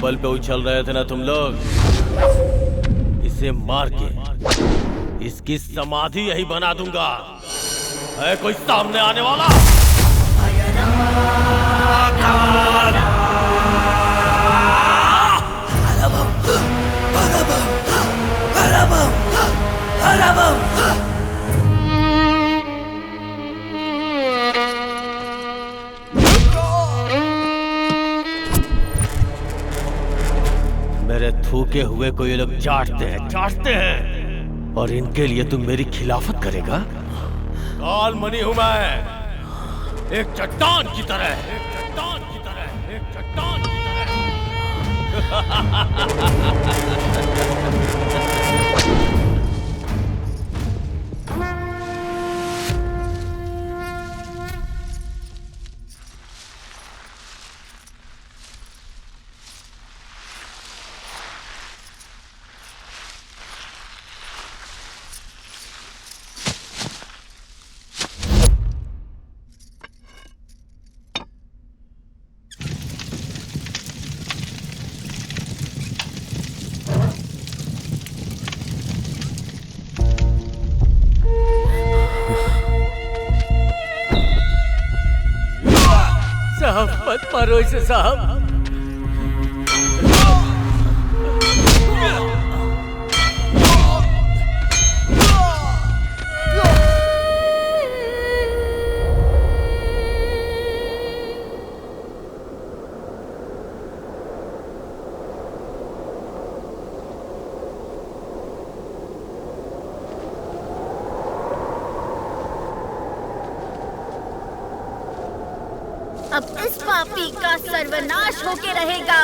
[SPEAKER 9] बल पे उछल रहे थे ना तुम लोग, इसे मार के इसकी समाधि यही बना दूंगा। है कोई सामने आने वाला? मेरे थूके हुए को ये लोग चाटते हैं और इनके लिए तुम मेरी खिलाफत करेगा? काल मणि हूं मैं, एक चट्टान की तरह, एक चट्टान की तरह, एक चट्टान की
[SPEAKER 2] साहब मत मारो इसे साहब।
[SPEAKER 8] अब इस पापी का सर्वनाश होके रहेगा।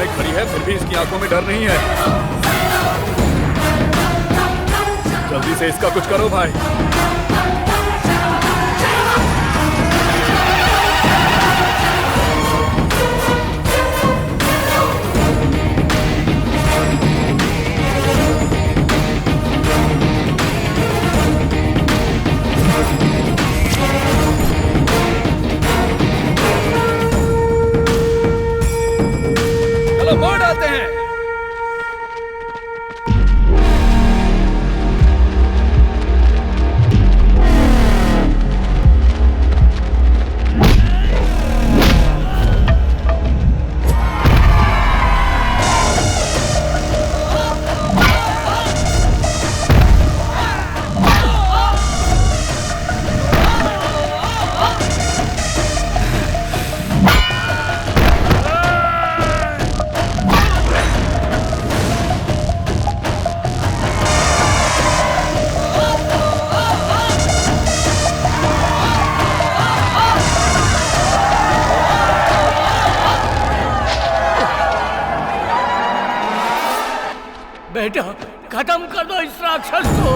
[SPEAKER 12] खड़ी है फिर भी इसकी आंखों में डर नहीं है। जल्दी से इसका कुछ करो भाई। मोड़ आते हैं।
[SPEAKER 2] बेटा खत्म कर दो इस राक्षस को।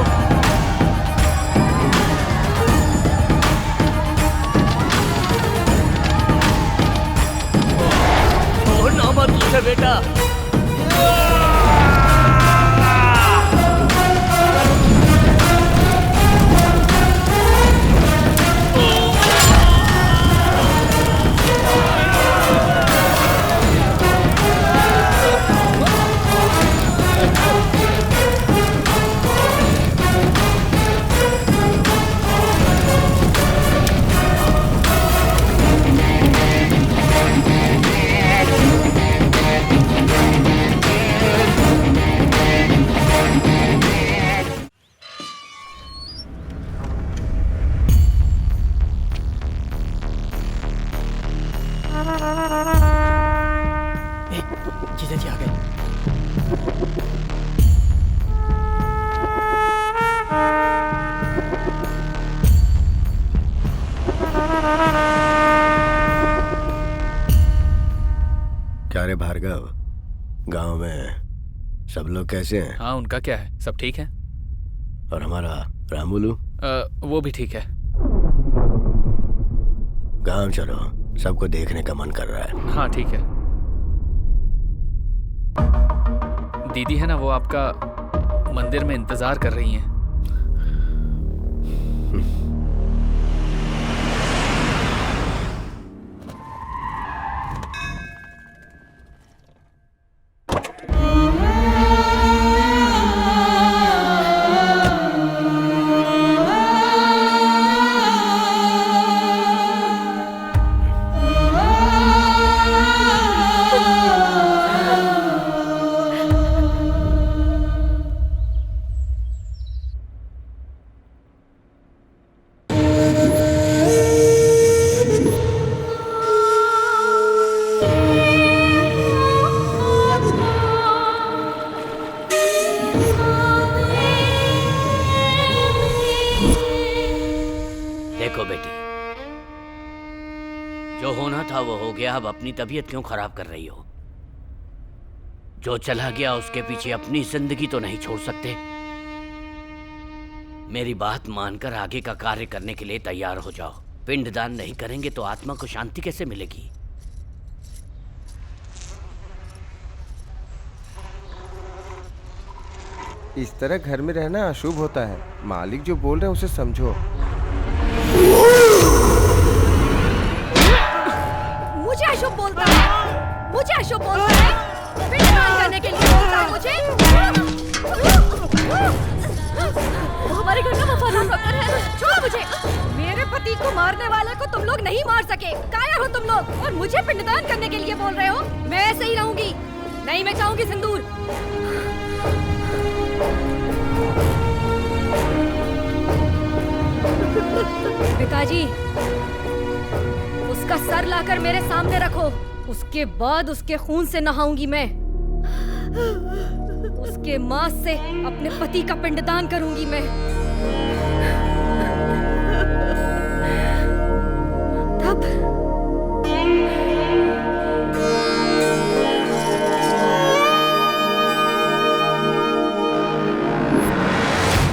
[SPEAKER 2] छोड़ना मत उसे बेटा।
[SPEAKER 3] जीजा जी आ गए।
[SPEAKER 6] अरे भार्गव, गांव में सब लोग कैसे हैं?
[SPEAKER 1] हाँ, उनका क्या है, सब ठीक है।
[SPEAKER 6] और हमारा रामुलू?
[SPEAKER 1] वो भी ठीक है।
[SPEAKER 6] गांव चलो, सबको देखने का मन कर रहा है।
[SPEAKER 1] हाँ ठीक है। दीदी है ना, वो आपका मंदिर में इंतजार कर रही हैं।
[SPEAKER 2] देखो बेटी, जो होना था वो हो गया। अब अपनी तबीयत क्यों खराब कर रही हो? जो चला गया उसके पीछे अपनी जिंदगी तो नहीं छोड़ सकते। मेरी बात मानकर आगे का कार्य करने के लिए तैयार हो जाओ। पिंडदान नहीं करेंगे तो आत्मा को शांति कैसे मिलेगी?
[SPEAKER 15] इस तरह घर में रहना अशुभ होता है। मालिक जो बोल रहे हैं उसे समझो।
[SPEAKER 7] मुझे अशुभ बोलता है, मुझे अशुभ बोलता है, पिंडदान करने के लिए बोलता है मुझे। वो हमारे घर का वफादार नौकर है। छोड़ो मुझे। मेरे पति को मारने वाले को तुम लोग नहीं मार सके। कायर हो तुम लोग, और मुझे पिंडदान करने के लिए बोल रहे हो। मैं ऐसे ही रहूंगी, नहीं मैं चाहूंगी सिंदूर। पिताजी, उसका सर लाकर मेरे सामने रखो। उसके बाद उसके खून से नहाऊंगी मैं। उसके मांस से अपने पति का पिंडदान करूंगी मैं। तब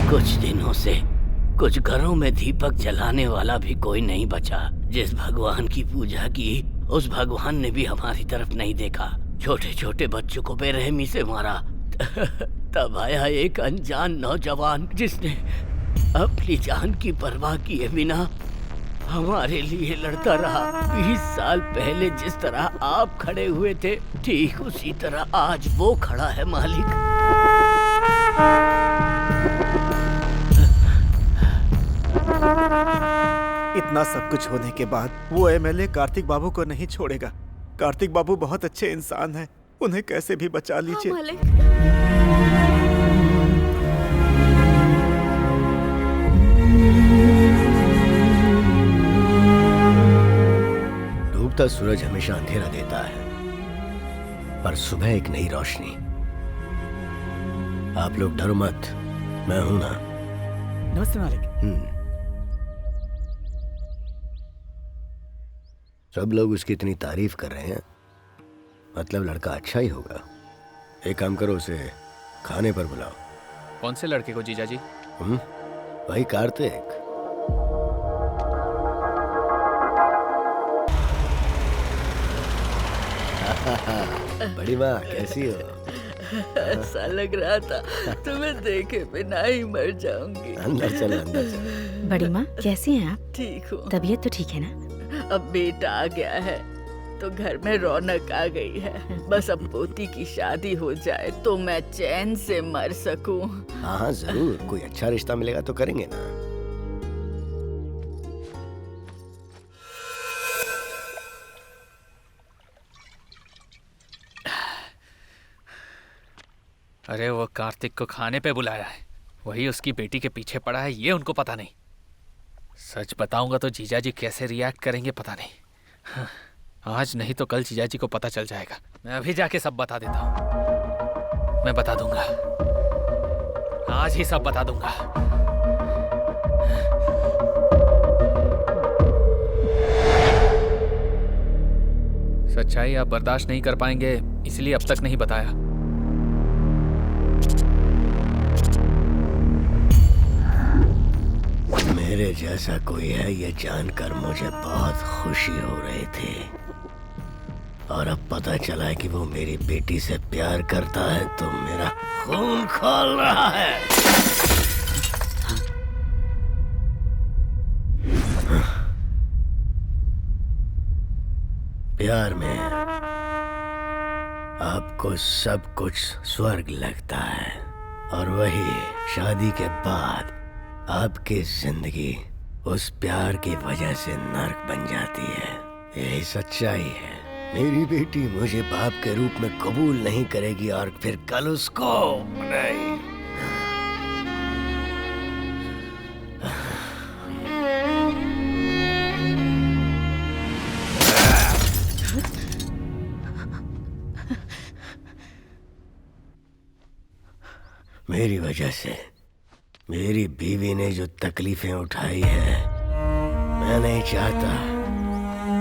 [SPEAKER 2] कुछ दिनों से कुछ घरों में दीपक जलाने वाला भी कोई नहीं बचा। जिस भगवान की पूजा की, उस भगवान ने भी हमारी तरफ नहीं देखा। छोटे छोटे बच्चों को बेरहमी से मारा। तब आया एक अनजान नौजवान जिसने अपनी जान की परवाह किए बिना हमारे लिए लड़ता रहा। 20 साल पहले जिस तरह आप खड़े हुए थे, ठीक उसी तरह आज वो खड़ा है मालिक।
[SPEAKER 5] इतना सब कुछ होने के बाद वो एमएलए कार्तिक बाबू को नहीं छोड़ेगा। कार्तिक बाबू बहुत अच्छे इंसान हैं, उन्हें कैसे भी बचा लीजिए।
[SPEAKER 6] डूबता सूरज हमेशा अंधेरा देता है, पर सुबह एक नई रोशनी। आप लोग डरो मत, मैं हूं ना।
[SPEAKER 13] नमस्ते मालिक।
[SPEAKER 6] सब लोग उसकी इतनी तारीफ कर रहे हैं, मतलब लड़का अच्छा ही होगा। एक काम करो, उसे खाने पर बुलाओ।
[SPEAKER 1] कौन से लड़के को जीजा जी?
[SPEAKER 6] भाई कार्तिक। बड़ी माँ कैसी हो?
[SPEAKER 16] ऐसा लग रहा था तुम्हें देखे बिना ही मर जाऊंगी।
[SPEAKER 6] अंदर चलो, अंदर चलो।
[SPEAKER 14] बड़ी माँ कैसी हैं आप?
[SPEAKER 16] ठीक हूँ।
[SPEAKER 14] तबीयत तो ठीक है ना?
[SPEAKER 16] अब बेटा आ गया है तो घर में रौनक आ गई है। बस अब पोती की शादी हो जाए तो मैं चैन से मर सकूं।
[SPEAKER 6] हाँ जरूर, कोई अच्छा रिश्ता मिलेगा तो करेंगे ना।
[SPEAKER 1] अरे वो कार्तिक को खाने पे बुलाया है, वही उसकी बेटी के पीछे पड़ा है, ये उनको पता नहीं। सच बताऊंगा तो जीजा जी कैसे रिएक्ट करेंगे पता नहीं। हाँ, आज नहीं तो कल जीजा जी को पता चल जाएगा। मैं अभी जाके सब बता देता हूँ। मैं बता दूंगा, आज ही सब बता दूंगा। सच्चाई आप बर्दाश्त नहीं कर पाएंगे, इसलिए अब तक नहीं बताया।
[SPEAKER 6] मेरे जैसा कोई है ये जानकर मुझे बहुत खुशी हो रही थी, और अब पता चला है कि वो मेरी बेटी से प्यार करता है तो मेरा खून खौल रहा है। प्यार में आपको सब कुछ स्वर्ग लगता है, और वही शादी के बाद आपकी जिंदगी उस प्यार की वजह से नर्क बन जाती है। यही सच्चाई है। मेरी बेटी मुझे बाप के रूप में कबूल नहीं करेगी और फिर कल उसको नहीं। मेरी वजह से मेरी बीवी ने जो तकलीफें उठाई है, मैं नहीं चाहता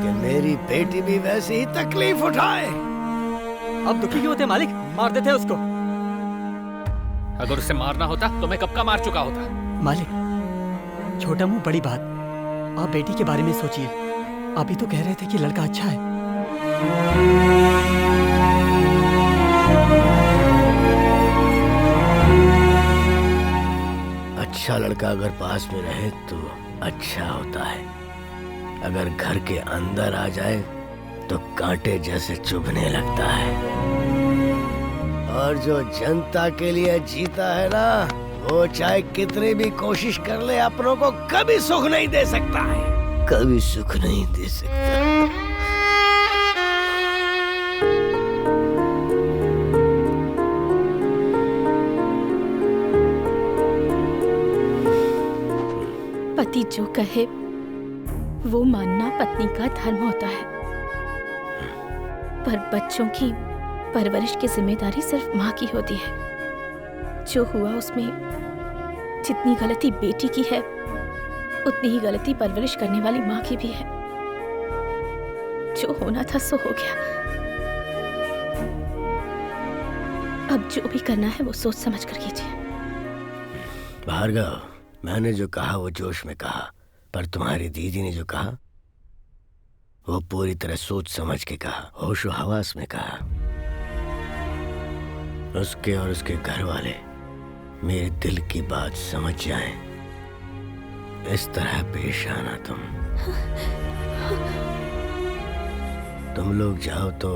[SPEAKER 6] कि मेरी बेटी भी वैसी ही तकलीफ उठाए।
[SPEAKER 11] अब दुखी क्यों होते मालिक? मार देते उसको।
[SPEAKER 1] अगर उसे मारना होता तो मैं कब का मार चुका होता।
[SPEAKER 13] मालिक, छोटा मुंह बड़ी बात। आप बेटी के बारे में सोचिए। अभी तो कह रहे थे कि लड़का अच्छा है।
[SPEAKER 6] अच्छा लड़का अगर पास में रहे तो अच्छा होता है, अगर घर के अंदर आ जाए तो कांटे जैसे चुभने लगता है। और जो जनता के लिए जीता है ना, वो चाहे कितनी भी कोशिश कर ले अपनों को कभी सुख नहीं दे सकता है, कभी सुख नहीं दे सकता।
[SPEAKER 14] पति जो कहे वो मानना पत्नी का धर्म होता है, पर बच्चों की परवरिश की जिम्मेदारी सिर्फ माँ की होती है। जो हुआ उसमें जितनी गलती बेटी की है, उतनी ही गलती परवरिश करने वाली माँ की भी है। जो होना था सो हो गया। अब जो भी करना है वो सोच समझ कर कीजिए।
[SPEAKER 6] भार्गव, मैंने जो कहा वो जोश में कहा, पर तुम्हारी दीदी ने जो कहा वो पूरी तरह सोच समझ के कहा, होशो हवास में कहा। उसके और उसके घर वाले मेरे दिल की बात समझ जाएं, इस तरह पेश आना। तुम लोग जाओ तो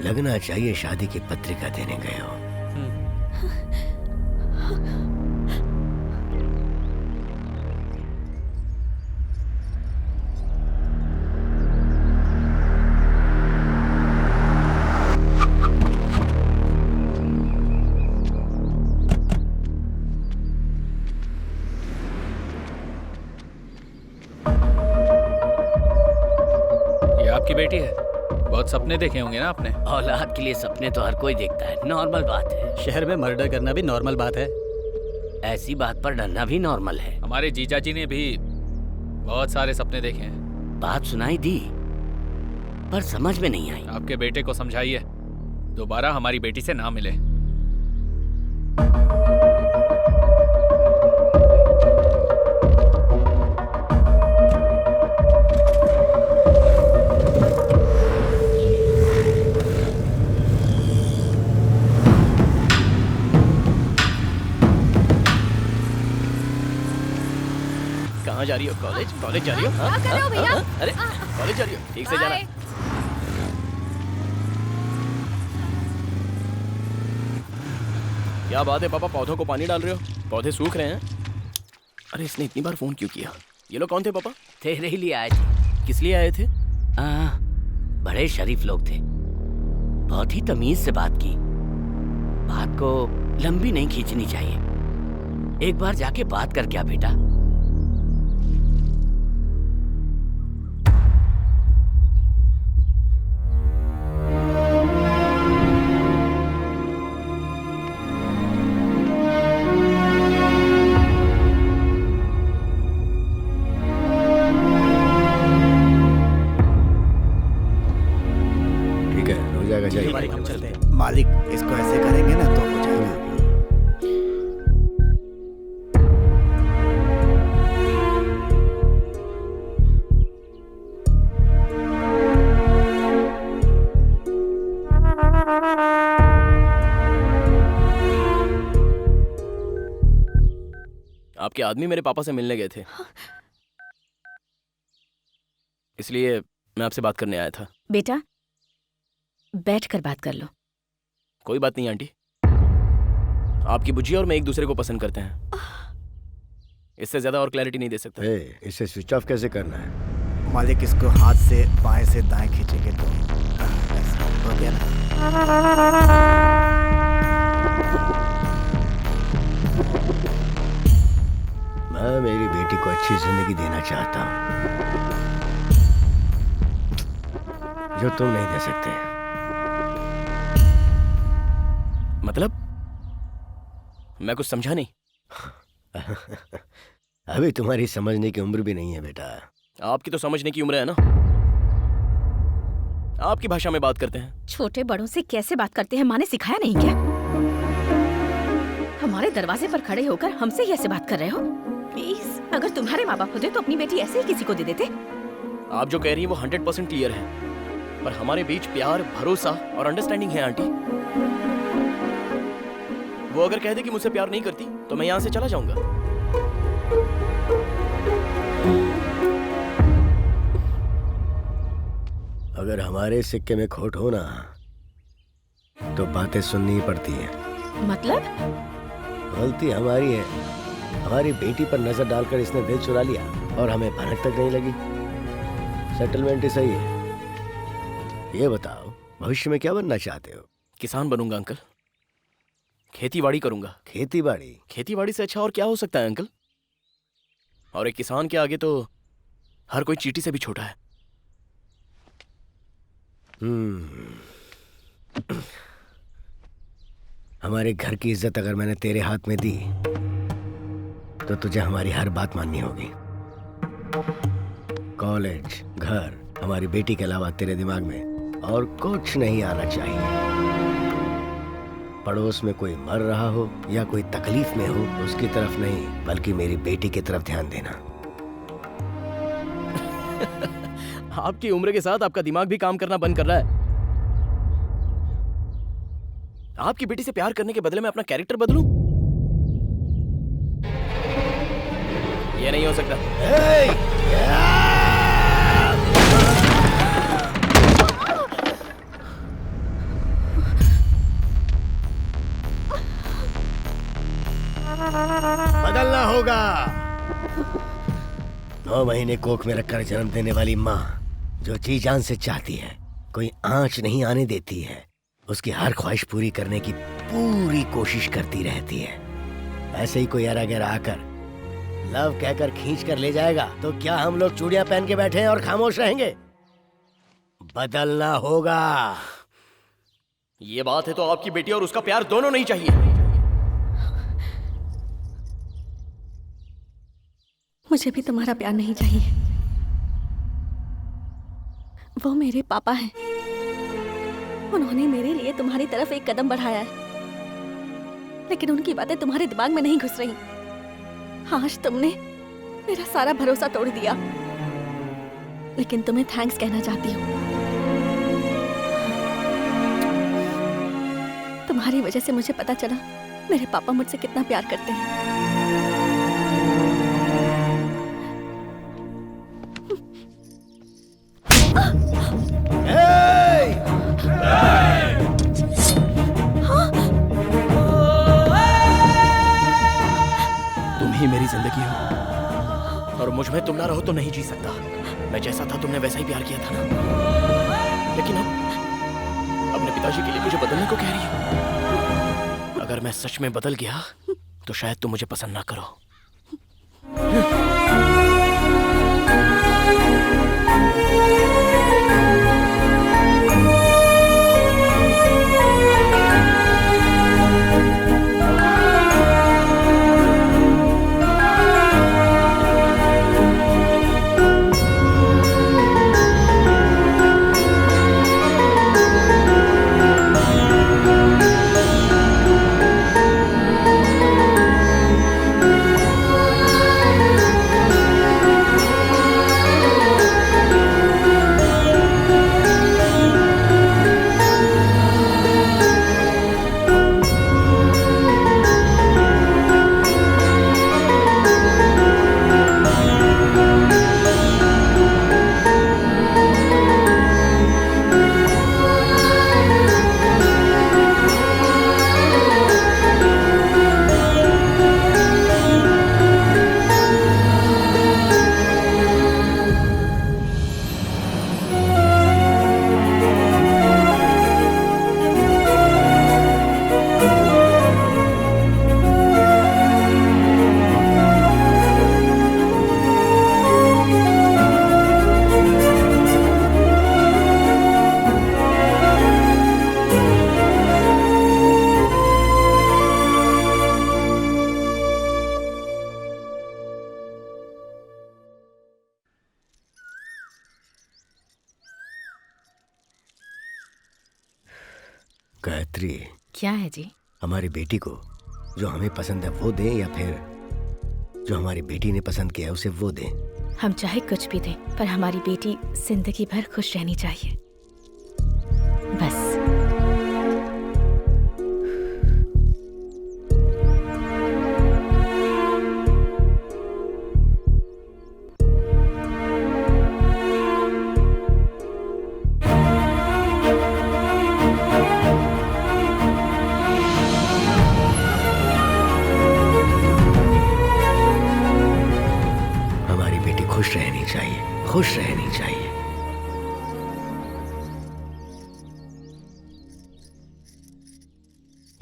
[SPEAKER 6] लगना चाहिए शादी की पत्रिका देने गए हो।
[SPEAKER 1] आपकी बेटी है? बहुत सपने देखे होंगे ना आपने।
[SPEAKER 2] औलाद के लिए सपने तो हर कोई देखता है, नॉर्मल बात है।
[SPEAKER 11] शहर में मर्डर करना भी नॉर्मल बात है।
[SPEAKER 2] ऐसी बात पर डरना भी नॉर्मल है।
[SPEAKER 1] हमारे जीजा जी ने भी बहुत सारे सपने देखे हैं।
[SPEAKER 2] बात सुनाई दी पर समझ में नहीं आई।
[SPEAKER 1] आपके बेटे को समझाइए दोबारा हमारी बेटी से ना मिले।
[SPEAKER 3] कहाँ जा रही हो? कॉलेज? कॉलेज जा रही हो? हाँ?
[SPEAKER 8] क्या कर रहे हो भैया?
[SPEAKER 3] अरे कॉलेज जा रही हो? ठीक से जाना। क्या बात है पापा, पौधों को पानी डाल रहे हो? पौधे सूख रहे हैं। अरे इसने इतनी बार फोन क्यों किया? ये लोग कौन थे पापा?
[SPEAKER 2] तेरे ही लिए आए थे।
[SPEAKER 3] किस लिए आए थे?
[SPEAKER 2] बड़े शरीफ लोग थे, बहुत ही तमीज से बात की। बात को लंबी नहीं खींचनी चाहिए। एक बार जाके बात कर क्या बेटा।
[SPEAKER 6] जाइए।
[SPEAKER 13] हम चलते हैं।
[SPEAKER 5] मालिक इसको ऐसे करेंगे ना तो हो जाएगा।
[SPEAKER 3] आपके आदमी मेरे पापा से मिलने गए थे, इसलिए मैं आपसे बात करने आया था।
[SPEAKER 14] बेटा बैठकर बात कर लो।
[SPEAKER 3] कोई बात नहीं आंटी, आपकी बुच्ची और मैं एक दूसरे को पसंद करते हैं, इससे ज्यादा और क्लैरिटी नहीं दे सकता।
[SPEAKER 6] इसे स्विच ऑफ कैसे करना है?
[SPEAKER 5] मालिक इसको हाथ से बाएं से दाएं खींचेंगे तो ऐसा हो गया ना।
[SPEAKER 6] मैं मेरी बेटी को अच्छी जिंदगी देना चाहता हूँ जो तुम नहीं दे सकते।
[SPEAKER 3] मतलब मैं कुछ समझा नहीं।
[SPEAKER 6] अभी तुम्हारी समझने की उम्र भी नहीं है बेटा।
[SPEAKER 3] आपकी तो समझने की उम्र है ना, आपकी भाषा में बात करते हैं।
[SPEAKER 14] छोटे बड़ों से कैसे बात करते हैं माँ ने सिखाया नहीं क्या? हमारे दरवाजे पर खड़े होकर हमसे ही ऐसे बात कर रहे हो? प्लीज, अगर तुम्हारे माँ बाप होते तो अपनी बेटी ऐसे ही किसी को दे देते।
[SPEAKER 3] आप जो कह रही हैं वो 100% क्लियर है, पर हमारे बीच प्यार, भरोसा और अंडरस्टैंडिंग है आंटी। वो अगर कह दे कि मुझसे प्यार नहीं करती तो मैं यहाँ से चला जाऊंगा।
[SPEAKER 6] अगर हमारे सिक्के में खोट हो ना तो बातें सुननी ही पड़ती हैं।
[SPEAKER 14] मतलब?
[SPEAKER 6] गलती हमारी है। हमारी बेटी पर नजर डालकर इसने दिल चुरा लिया और हमें भनक तक नहीं लगी। सेटलमेंट ही सही है। ये बताओ भविष्य में क्या बनना चाहते हो?
[SPEAKER 3] किसान बनूंगा अंकल, खेतीबाड़ी करूंगा।
[SPEAKER 6] खेतीबाड़ी?
[SPEAKER 3] खेतीबाड़ी से अच्छा और क्या हो सकता है अंकल? और एक किसान के आगे तो हर कोई चींटी से भी छोटा है।
[SPEAKER 6] हमारे घर की इज्जत अगर मैंने तेरे हाथ में दी तो तुझे हमारी हर बात माननी होगी। कॉलेज, घर, हमारी बेटी के अलावा तेरे दिमाग में और कुछ नहीं आना चाहिए। पड़ोस में कोई मर रहा हो या कोई तकलीफ में हो उसकी तरफ नहीं बल्कि मेरी बेटी की तरफ ध्यान देना।
[SPEAKER 3] आपकी उम्र के साथ आपका दिमाग भी काम करना बंद कर रहा है। आपकी बेटी से प्यार करने के बदले में अपना कैरेक्टर बदलूं? ये नहीं हो सकता।
[SPEAKER 6] बदलना होगा। 9 महीने कोख में रखकर जन्म देने वाली माँ जो जी जान से चाहती है, कोई आंच नहीं आने देती है, उसकी हर ख्वाहिश पूरी करने की पूरी कोशिश करती रहती है। ऐसे ही कोई अरा गहरा आकर लव कहकर खींच कर ले जाएगा तो क्या हम लोग चूड़ियां पहन के बैठे हैं और खामोश रहेंगे? बदलना होगा।
[SPEAKER 3] ये बात है तो आपकी बेटी और उसका प्यार दोनों नहीं चाहिए।
[SPEAKER 4] मुझे भी तुम्हारा प्यार नहीं चाहिए। वो मेरे पापा हैं। उन्होंने मेरे लिए तुम्हारी तरफ एक कदम बढ़ाया है, लेकिन उनकी बातें तुम्हारे दिमाग में नहीं घुस रही। आज तुमने मेरा सारा भरोसा तोड़ दिया, लेकिन तुम्हें थैंक्स कहना चाहती हूँ। तुम्हारी वजह से मुझे पता चला मेरे पापा मुझसे कितना प्यार करते हैं।
[SPEAKER 3] तुम ही मेरी जिंदगी हो और मुझ में तुम ना रहो तो नहीं जी सकता। मैं जैसा था तुमने वैसा ही प्यार किया था ना, लेकिन अब अपने पिताजी के लिए मुझे बदलने को कह रही हो। अगर मैं सच में बदल गया तो शायद तुम मुझे पसंद ना करो।
[SPEAKER 6] गायत्री,
[SPEAKER 14] क्या है जी?
[SPEAKER 6] हमारी बेटी को जो हमें पसंद है वो दें या फिर जो हमारी बेटी ने पसंद किया है उसे वो दें?
[SPEAKER 14] हम चाहे कुछ भी दें, पर हमारी बेटी जिंदगी भर खुश रहनी चाहिए, बस।
[SPEAKER 6] खुश रहनी चाहिए, खुश रहनी चाहिए।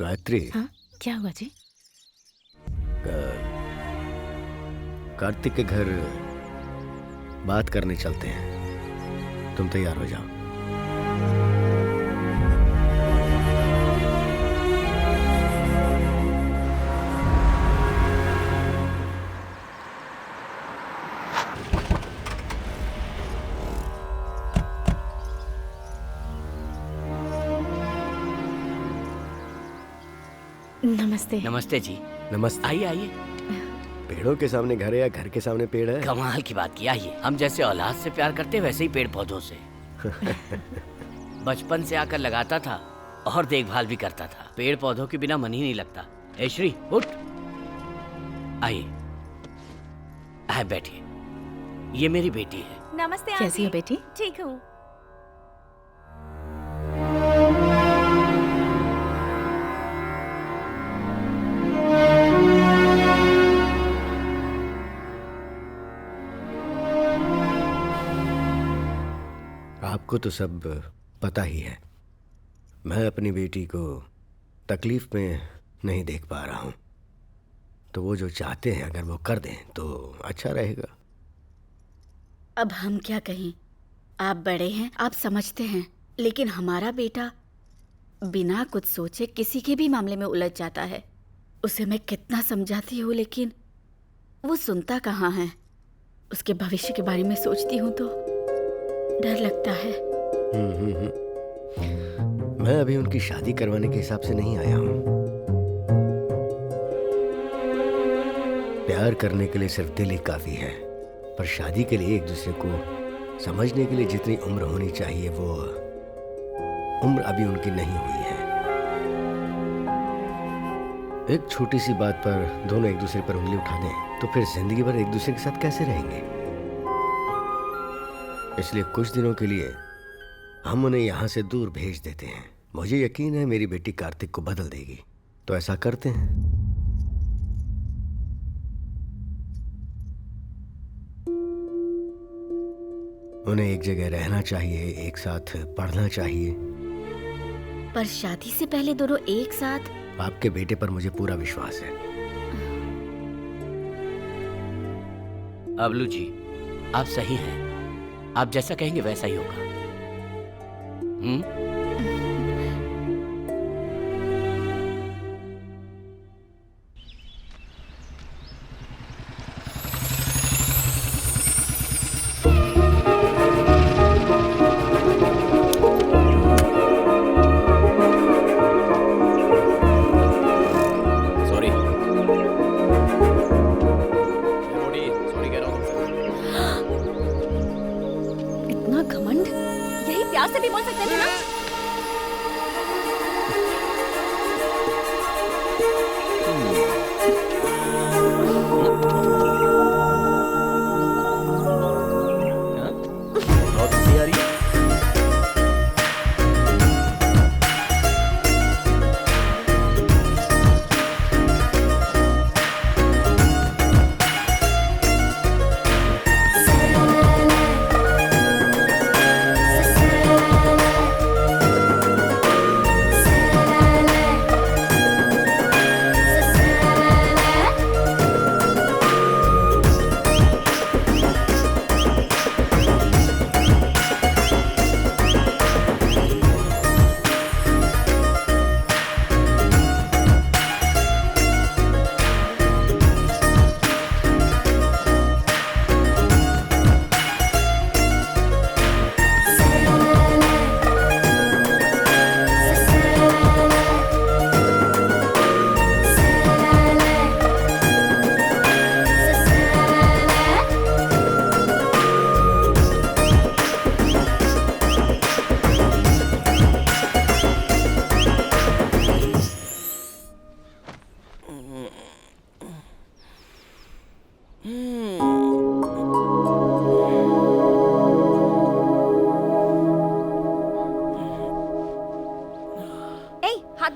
[SPEAKER 6] गायत्री।
[SPEAKER 14] हाँ, क्या हुआ जी?
[SPEAKER 6] कार्तिक के घर बात करने चलते हैं, तुम तैयार हो जाओ।
[SPEAKER 14] नमस्ते।
[SPEAKER 2] नमस्ते जी।
[SPEAKER 6] नमस्ते।
[SPEAKER 2] आइए आइए।
[SPEAKER 6] पेड़ों के सामने घर है या घर के सामने पेड़ है?
[SPEAKER 2] कमाल की बात की। आइए, हम जैसे औलाद से प्यार करते वैसे ही पेड़ पौधों से। बचपन से आकर लगाता था और देखभाल भी करता था। पेड़ पौधों के बिना मन ही नहीं लगता। ए श्री, उठ। आइए, आए बैठिए। ये मेरी बेटी है।
[SPEAKER 8] नमस्ते।
[SPEAKER 14] कैसी हो बेटी?
[SPEAKER 8] ठीक हूँ।
[SPEAKER 6] आपको तो सब पता ही है। मैं अपनी बेटी को तकलीफ में नहीं देख पा रहा हूँ, तो वो जो चाहते हैं अगर वो कर दें तो अच्छा रहेगा।
[SPEAKER 8] अब हम क्या कहें, आप बड़े हैं, आप समझते हैं, लेकिन हमारा बेटा बिना कुछ सोचे किसी के भी मामले में उलझ जाता है। उसे मैं कितना समझाती हूँ लेकिन वो सुनता कहाँ है। उसके भविष्य के बारे में सोचती हूँ तो डर लगता है।
[SPEAKER 6] मैं अभी उनकी शादी करवाने के हिसाब से नहीं आया हूँ। प्यार करने के लिए सिर्फ दिल ही काफी है, पर शादी के लिए एक दूसरे को समझने के लिए जितनी उम्र होनी चाहिए वो उम्र अभी उनकी नहीं हुई है। एक छोटी सी बात पर दोनों एक दूसरे पर उंगली उठा दें तो फिर जिंदगी भर एक दूसरे के साथ कैसे रहेंगे। इसलिए कुछ दिनों के लिए हम उन्हें यहां से दूर भेज देते हैं। मुझे यकीन है मेरी बेटी कार्तिक को बदल देगी, तो ऐसा करते हैं। उन्हें एक जगह रहना चाहिए, एक साथ पढ़ना चाहिए।
[SPEAKER 8] पर शादी से पहले दोनों एक साथ?
[SPEAKER 6] आपके बेटे पर मुझे पूरा विश्वास है।
[SPEAKER 2] अबलू जी, आप सही हैं। आप जैसा कहेंगे वैसा ही होगा।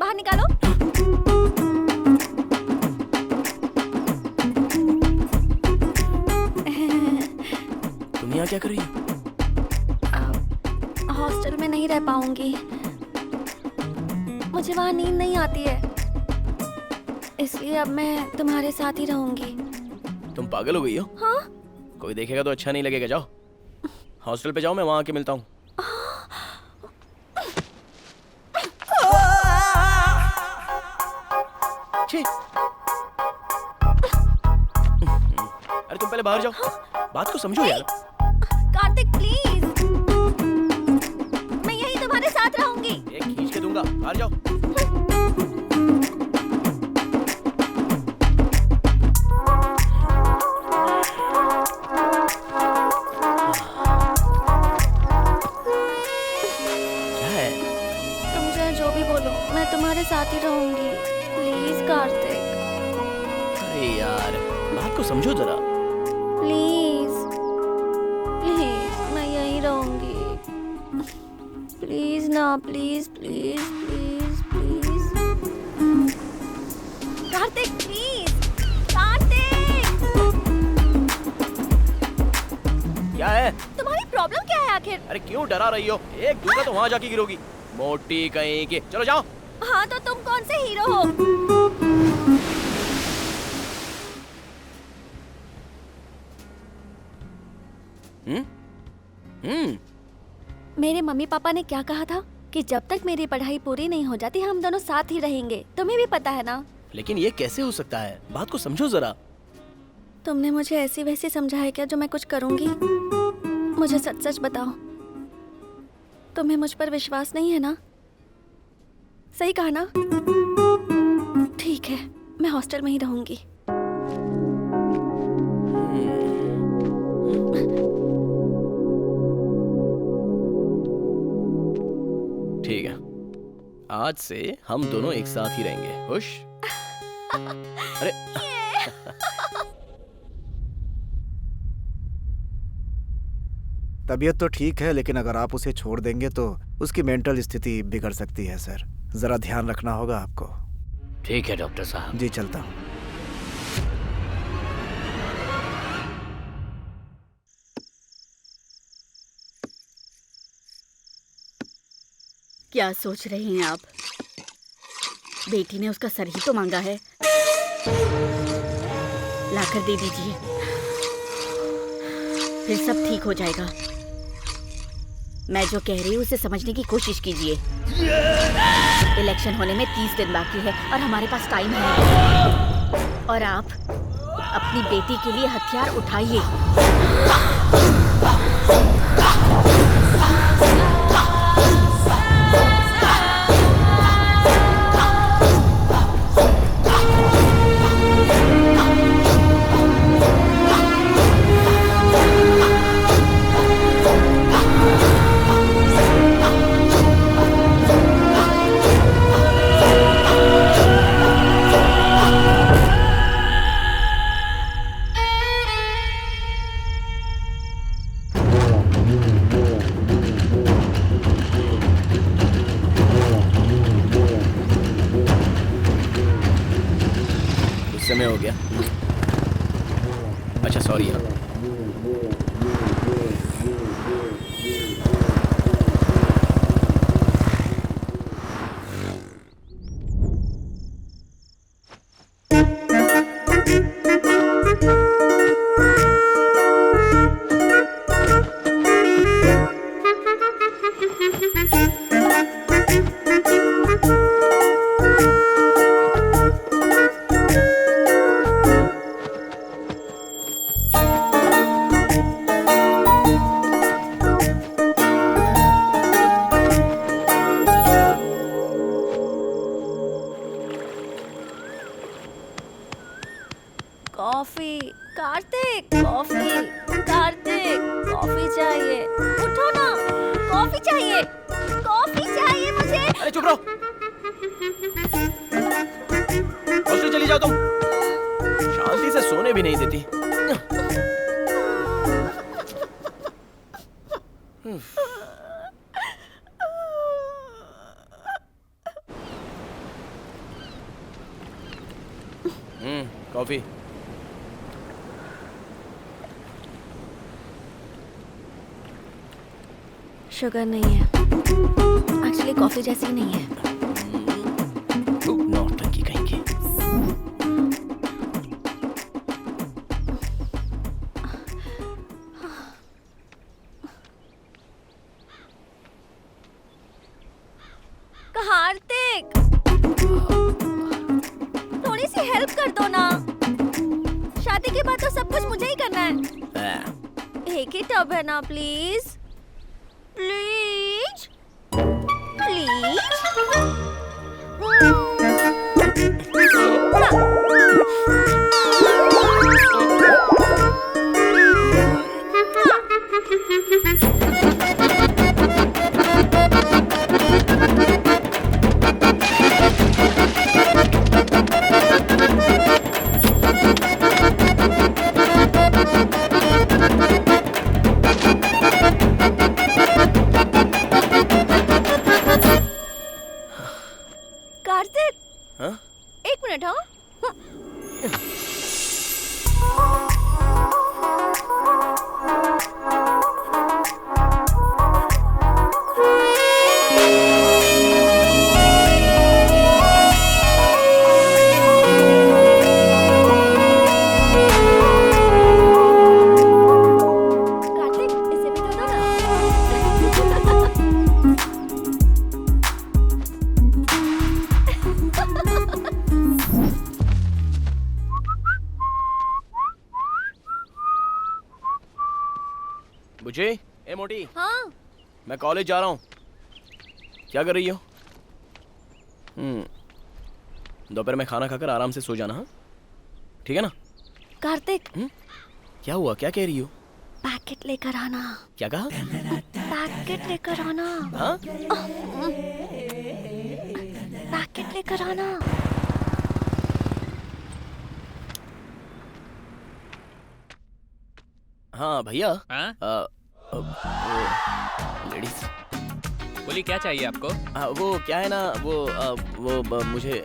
[SPEAKER 4] बाहर निकालो।
[SPEAKER 3] तुम यहाँ क्या कर रही हो?
[SPEAKER 4] हॉस्टल में नहीं रह पाऊंगी, मुझे वहाँ नींद नहीं आती है, इसलिए अब मैं तुम्हारे साथ ही रहूंगी।
[SPEAKER 3] तुम पागल हो गई हो?
[SPEAKER 4] हाँ?
[SPEAKER 3] कोई देखेगा तो अच्छा नहीं लगेगा। जाओ हॉस्टल पे जाओ, मैं वहाँ आके मिलता हूँ। अरे तुम पहले बाहर जाओ। बात को समझो यार।
[SPEAKER 4] कार्तिक प्लीज, मैं यही तुम्हारे साथ रहूंगी।
[SPEAKER 3] एक खींच के दूंगा, बाहर जाओ। क्या है?
[SPEAKER 4] तुम चाहे जो भी बोलो, मैं तुम्हारे साथ ही रहूंगी। प्लीज कार्तिक।
[SPEAKER 3] अरे यार बात को समझो जरा।
[SPEAKER 4] प्लीज प्लीज, मैं यहीं रहूंगी। प्लीज ना, please please please please. Kartik please, Kartik.
[SPEAKER 3] क्या है?
[SPEAKER 4] तुम्हारी प्रॉब्लम क्या है आखिर?
[SPEAKER 3] अरे क्यों डरा रही हो? एक दूंगा तो वहां जाके गिरोगी। मोटी कहीं की। चलो जाओ।
[SPEAKER 4] हाँ तो तुम कौन से हीरो हो? मेरे मम्मी पापा ने क्या कहा था कि जब तक मेरी पढ़ाई पूरी नहीं हो जाती हम दोनों साथ ही रहेंगे। तुम्हें भी पता है ना?
[SPEAKER 3] लेकिन ये कैसे हो सकता है? बात को समझो जरा।
[SPEAKER 4] तुमने मुझे ऐसी वैसी समझा है क्या जो मैं कुछ करूंगी? मुझे सच सच बताओ, तुम्हें मुझ पर विश्वास नहीं है ना? सही कहा ना? ठीक है, मैं हॉस्टल में ही रहूंगी।
[SPEAKER 3] ठीक है, आज से हम दोनों एक साथ ही रहेंगे। खुश? अरे
[SPEAKER 5] तबीयत तो ठीक है, लेकिन अगर आप उसे छोड़ देंगे तो उसकी मेंटल स्थिति बिगड़ सकती है सर। जरा ध्यान रखना होगा आपको।
[SPEAKER 2] ठीक है डॉक्टर साहब।
[SPEAKER 5] जी चलता हूँ।
[SPEAKER 8] क्या सोच रहे हैं आप? बेटी ने उसका सर ही तो मांगा है, लाकर दे दीजिए, फिर सब ठीक हो जाएगा। मैं जो कह रही हूँ उसे समझने की कोशिश कीजिए। इलेक्शन होने में 30 दिन बाकी है और हमारे पास टाइम है, और आप अपनी बेटी के लिए हथियार उठाइए।
[SPEAKER 3] समय हो गया। अच्छा सॉरी यार।
[SPEAKER 4] Coffee Kartik, coffee Kartik, coffee चाहिए। उठो ना, कॉफी चाहिए, कॉफी चाहिए मुझे।
[SPEAKER 3] अरे चुप रहो, हॉस्टल चली जाओ तुम। शांति से सोने भी नहीं देती। कॉफी।
[SPEAKER 4] शुगर नहीं है, एक्चुअली कॉफी जैसी नहीं है।
[SPEAKER 3] नौटंकी कहीं की।
[SPEAKER 4] कार्तिक, थोड़ी सी हेल्प कर दो ना। शादी के बाद तो सब कुछ मुझे ही करना है। एक ही टब है ना, प्लीज प्लीज प्लीज। कार्तिक,
[SPEAKER 3] हाँ?
[SPEAKER 4] एक मिनट। हाँ, कार्तिक इसे भी दो ना।
[SPEAKER 3] बुझे? ए मोटी,
[SPEAKER 4] हाँ,
[SPEAKER 3] मैं कॉलेज जा रहा हूँ। क्या कर रही हो? दोपहर में खाना खाकर आराम से सो जाना। हाँ, ठीक है ना?
[SPEAKER 4] कार्तिक,
[SPEAKER 3] क्या हुआ? क्या कह रही हो?
[SPEAKER 4] पैकेट लेकर आना।
[SPEAKER 3] क्या कहा?
[SPEAKER 4] पैकेट लेकर आना।
[SPEAKER 3] हाँ?
[SPEAKER 4] पैकेट लेकर आना।
[SPEAKER 3] हाँ भैया।
[SPEAKER 1] हाँ?
[SPEAKER 3] लेडीज
[SPEAKER 1] बोली क्या चाहिए आपको?
[SPEAKER 3] वो क्या है ना, मुझे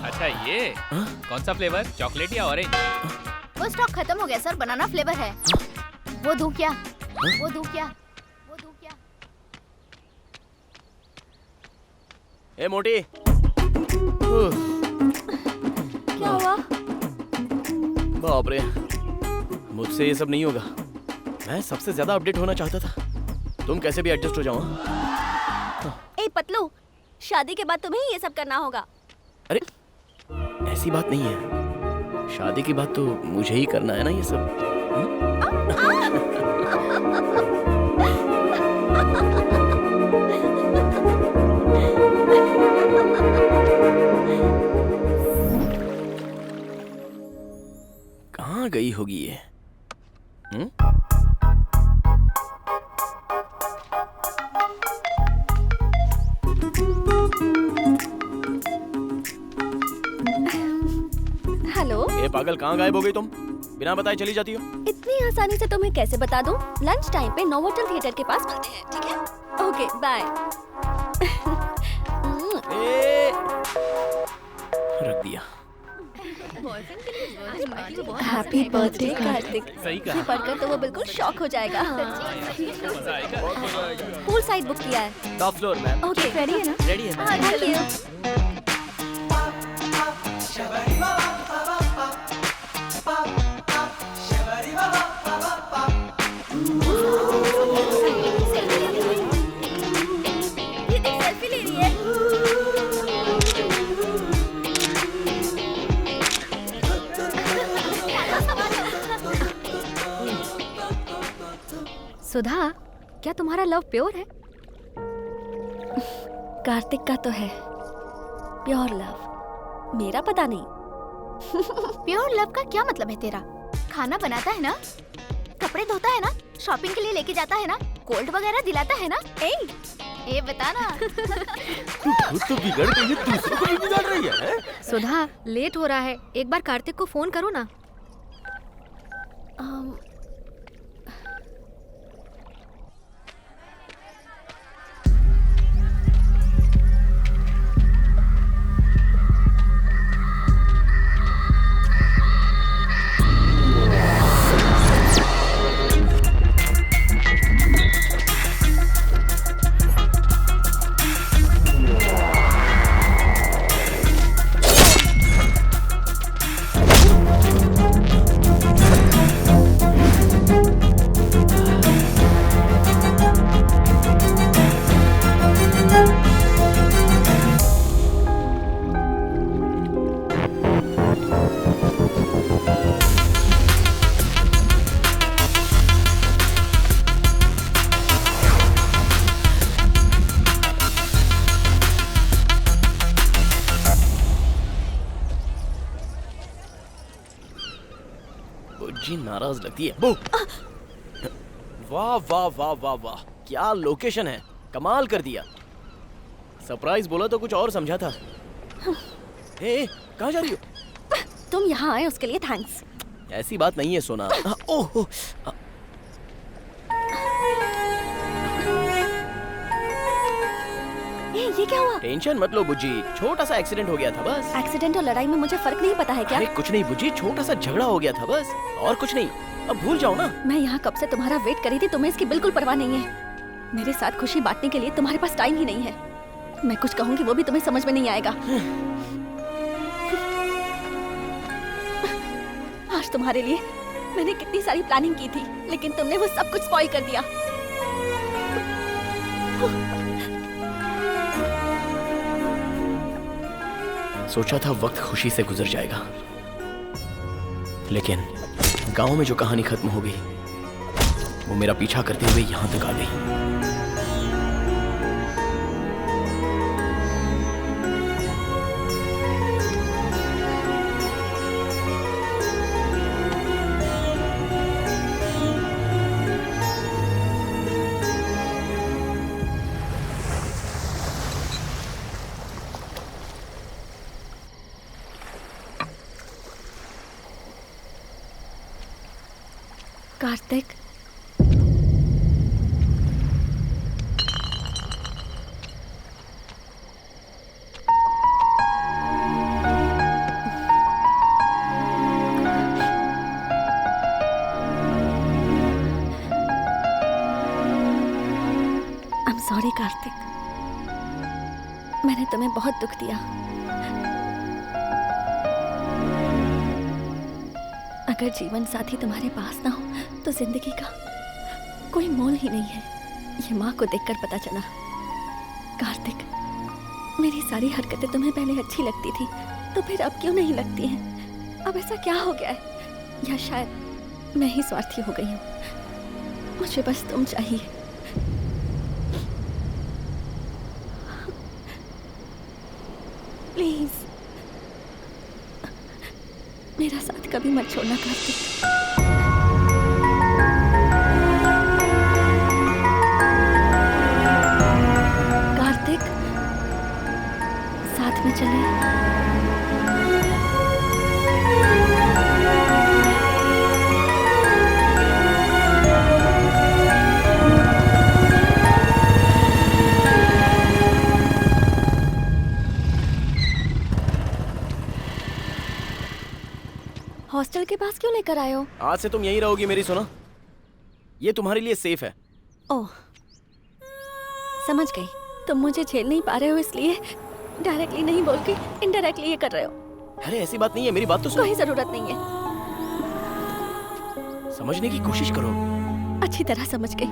[SPEAKER 1] अच्छा ये कौन सा फ्लेवर, चॉकलेट या ऑरेंज?
[SPEAKER 17] वो स्टॉक खत्म हो गया सर, बनाना फ्लेवर है। वो दूं क्या? वो दूं क्या? वो दूं क्या?
[SPEAKER 3] ए मोटी,
[SPEAKER 4] क्या हुआ?
[SPEAKER 3] बाप रे, मुझसे ये सब नहीं होगा। मैं सबसे ज्यादा अपडेट होना चाहता था। तुम कैसे भी एडजस्ट हो जाओ।
[SPEAKER 4] ए पतलू, शादी के बाद तुम्हें ये सब करना होगा।
[SPEAKER 3] अरे ऐसी बात नहीं है, शादी के बाद तो मुझे ही करना है ना ये सब। कहाँ गई होगी ये?
[SPEAKER 4] हेलो।
[SPEAKER 3] ए पागल, कहाँ गायब हो गई तुम? बिना बताए चली जाती हो।
[SPEAKER 4] इतनी आसानी से तुम्हें कैसे बता दूं? लंच टाइम पे नोवोटेल थिएटर के पास मिलते हैं, ठीक है? Okay bye.
[SPEAKER 3] रख दिया।
[SPEAKER 4] Happy birthday Kartik.
[SPEAKER 1] सही कहा।
[SPEAKER 4] ये पढ़कर तो वो बिल्कुल शॉक हो जाएगा। पूल साइड बुक किया है।
[SPEAKER 3] Top floor ma'am.
[SPEAKER 4] Okay, ready है ना?
[SPEAKER 3] रेडी है मैम।
[SPEAKER 4] हाँ, थैंक यू। ये देख, सेल्फी ले रही है।
[SPEAKER 7] सुधा, क्या तुम्हारा लव प्योर है?
[SPEAKER 4] कार्तिक का तो है प्योर लव, मेरा पता नहीं।
[SPEAKER 17] प्योर लव का क्या मतलब है तेरा? खाना बनाता है ना, कपड़े धोता है ना, शॉपिंग के लिए लेके जाता है ना, कोल्ड वगैरह दिलाता है ना। ए बता ना।
[SPEAKER 3] तू खुद तो बिगड़ गई है, दूसरों को भी बिगाड़ रही है।
[SPEAKER 7] सुधा, लेट हो रहा है, एक बार कार्तिक को फोन करो ना।
[SPEAKER 3] बुज्जी नाराज लगती है। बू! वाह वाह वाह वाह वाह, क्या लोकेशन है, कमाल कर दिया। सरप्राइज बोला तो कुछ और समझा था। ए, कहाँ जा रही हो?
[SPEAKER 4] तुम यहाँ आए उसके लिए थैंक्स।
[SPEAKER 3] ऐसी बात नहीं है सोना। ओह,
[SPEAKER 4] ये क्या हुआ?
[SPEAKER 3] टेंशन मत लो बुज्जी, छोटा सा एक्सीडेंट हो गया था बस।
[SPEAKER 4] एक्सीडेंट और लड़ाई में मुझे फर्क नहीं पता है क्या?
[SPEAKER 3] अरे कुछ नहीं बुज्जी, छोटा सा झगड़ा हो गया था बस, और कुछ नहीं। अब भूल जाओ ना।
[SPEAKER 4] मैं यहाँ कब से तुम्हारा वेट करी थी, तुम्हें इसकी बिल्कुल परवाह नहीं है। मेरे साथ खुशी बांटने के लिए तुम्हारे पास टाइम ही नहीं है। मैं कुछ कहूँगी वो भी तुम्हें समझ में नहीं आएगा। आज तुम्हारे लिए मैंने कितनी सारी प्लानिंग की थी, लेकिन तुमने वो सब कुछ स्पॉइल कर दिया।
[SPEAKER 3] सोचा था वक्त खुशी से गुजर जाएगा, लेकिन गांव में जो कहानी खत्म हो गई वो मेरा पीछा करते हुए यहां तक आ गई।
[SPEAKER 4] कार्तिक, I'm sorry कार्तिक, मैंने तुम्हें बहुत दुख दिया। अगर जीवन साथी तुम्हारे पास ना हो तो जिंदगी का कोई मोल ही नहीं है। ये माँ को देखकर पता चला। कार्तिक, मेरी सारी हरकतें तुम्हें पहले अच्छी लगती थी, तो फिर अब क्यों नहीं लगती हैं? अब ऐसा क्या हो गया है? या शायद मैं ही स्वार्थी हो गई हूँ। मुझे बस तुम चाहिए। प्लीज मेरा साथ कभी मत छोड़ना कार्तिक। कार्तिक, साथ में चलें। हॉस्टल के पास क्यों लेकर आए हो?
[SPEAKER 3] आज से तुम यहीं रहोगी मेरी सोना, ये तुम्हारे लिए सेफ है।
[SPEAKER 4] ओह, समझ गई। तुम मुझे झेल नहीं पा रहे हो इसलिए डायरेक्टली नहीं बोल के इनडायरेक्टली ये कर रहे हो।
[SPEAKER 3] अरे ऐसी बात नहीं है, मेरी बात तो सुनो।
[SPEAKER 4] कोई जरूरत नहीं है,
[SPEAKER 3] समझने की कोशिश करो।
[SPEAKER 4] अच्छी तरह समझ गई।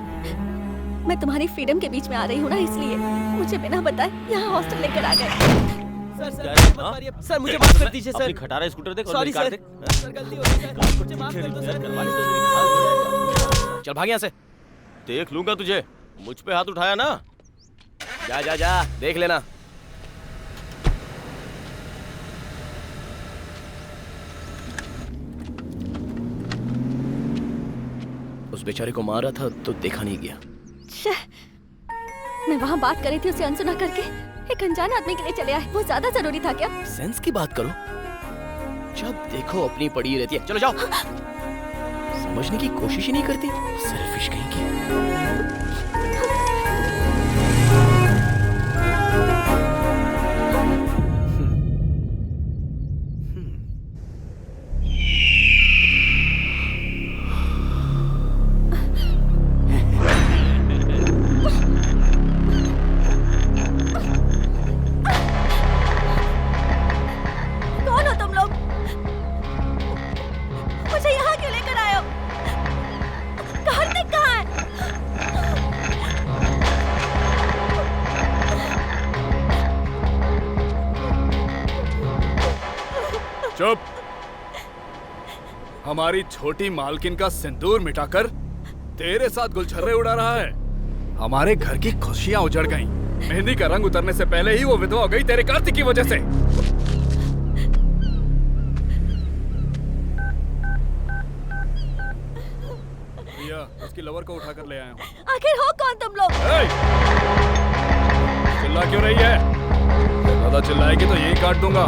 [SPEAKER 4] मैं तुम्हारी फ्रीडम के बीच में आ रही हूँ ना, इसलिए मुझे बिना बताए यहाँ हॉस्टल लेकर आ गए।
[SPEAKER 11] सर मुझे माफ कर दीजिए सर।
[SPEAKER 9] अपनी खटारा स्कूटर देख और
[SPEAKER 11] सॉरी
[SPEAKER 9] मेरी कार
[SPEAKER 11] सर।
[SPEAKER 9] देख।
[SPEAKER 11] सर गलती हो गई सर। मुझे माफ कर दो सर।
[SPEAKER 3] चल भाग यहाँ से।
[SPEAKER 9] देख लूंगा तुझे, मुझ पे हाथ उठाया ना।
[SPEAKER 3] जा जा जा, देख लेना। उस बेचारे को मारा था तो देखा नहीं गया।
[SPEAKER 4] मैं वहाँ बात कर रही थी, उसे अनसुना करके एक अनजान आदमी के लिए चले आए। वो ज्यादा जरूरी था क्या?
[SPEAKER 3] सेंस की बात करो, जब देखो अपनी पड़ी रहती है। चलो जाओ। समझने की कोशिश ही नहीं करती, सेल्फिश कहीं की।
[SPEAKER 12] चुप। हमारी छोटी मालकिन का सिंदूर मिटाकर तेरे साथ गुलछर्रे उड़ा रहा है। हमारे घर की खुशियां उजड़ गईं। मेहंदी का रंग उतरने से पहले ही वो विधवा हो गई तेरे कार्तिक की वजह से। उसकी लवर को उठा कर ले आया हूँ।
[SPEAKER 4] आखिर हो कौन तुम लोग?
[SPEAKER 12] चिल्ला क्यों रही है? ज्यादा चिल्लाएगी तो यही काट दूंगा।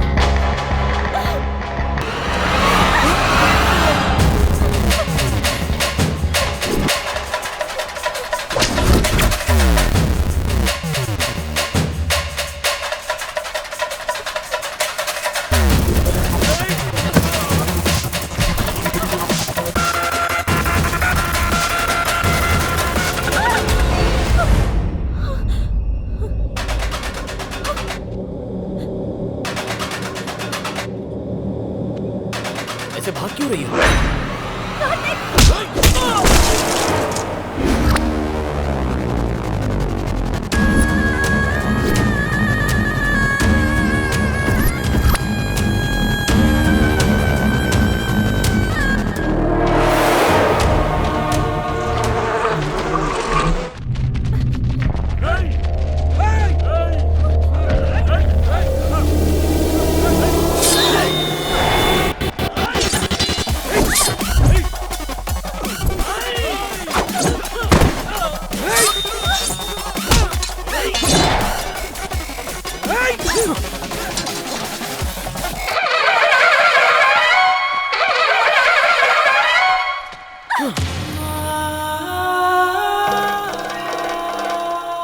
[SPEAKER 3] ऐसे भाग क्यों रही हो?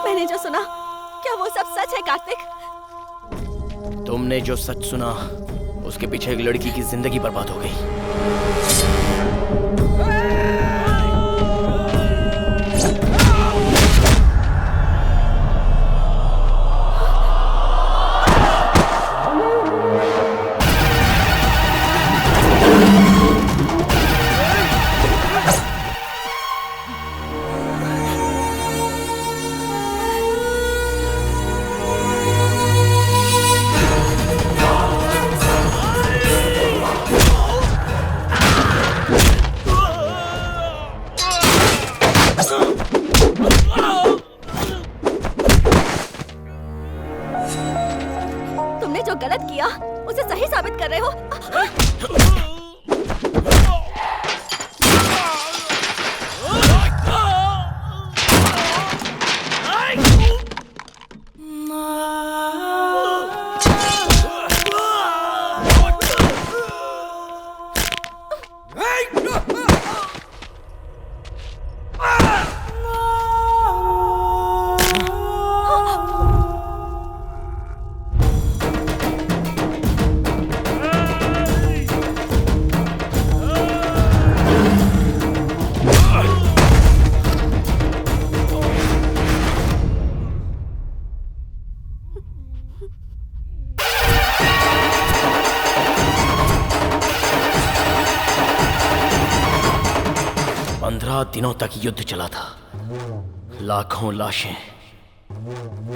[SPEAKER 4] मैंने जो सुना, क्या वो सब सच है कार्तिक?
[SPEAKER 3] तुमने जो सच सुना, उसके पीछे एक लड़की की जिंदगी बर्बाद हो गई।
[SPEAKER 4] तुमने जो गलत किया उसे सही साबित कर रहे हो। दिनों तक युद्ध चला था, लाखों लाशें।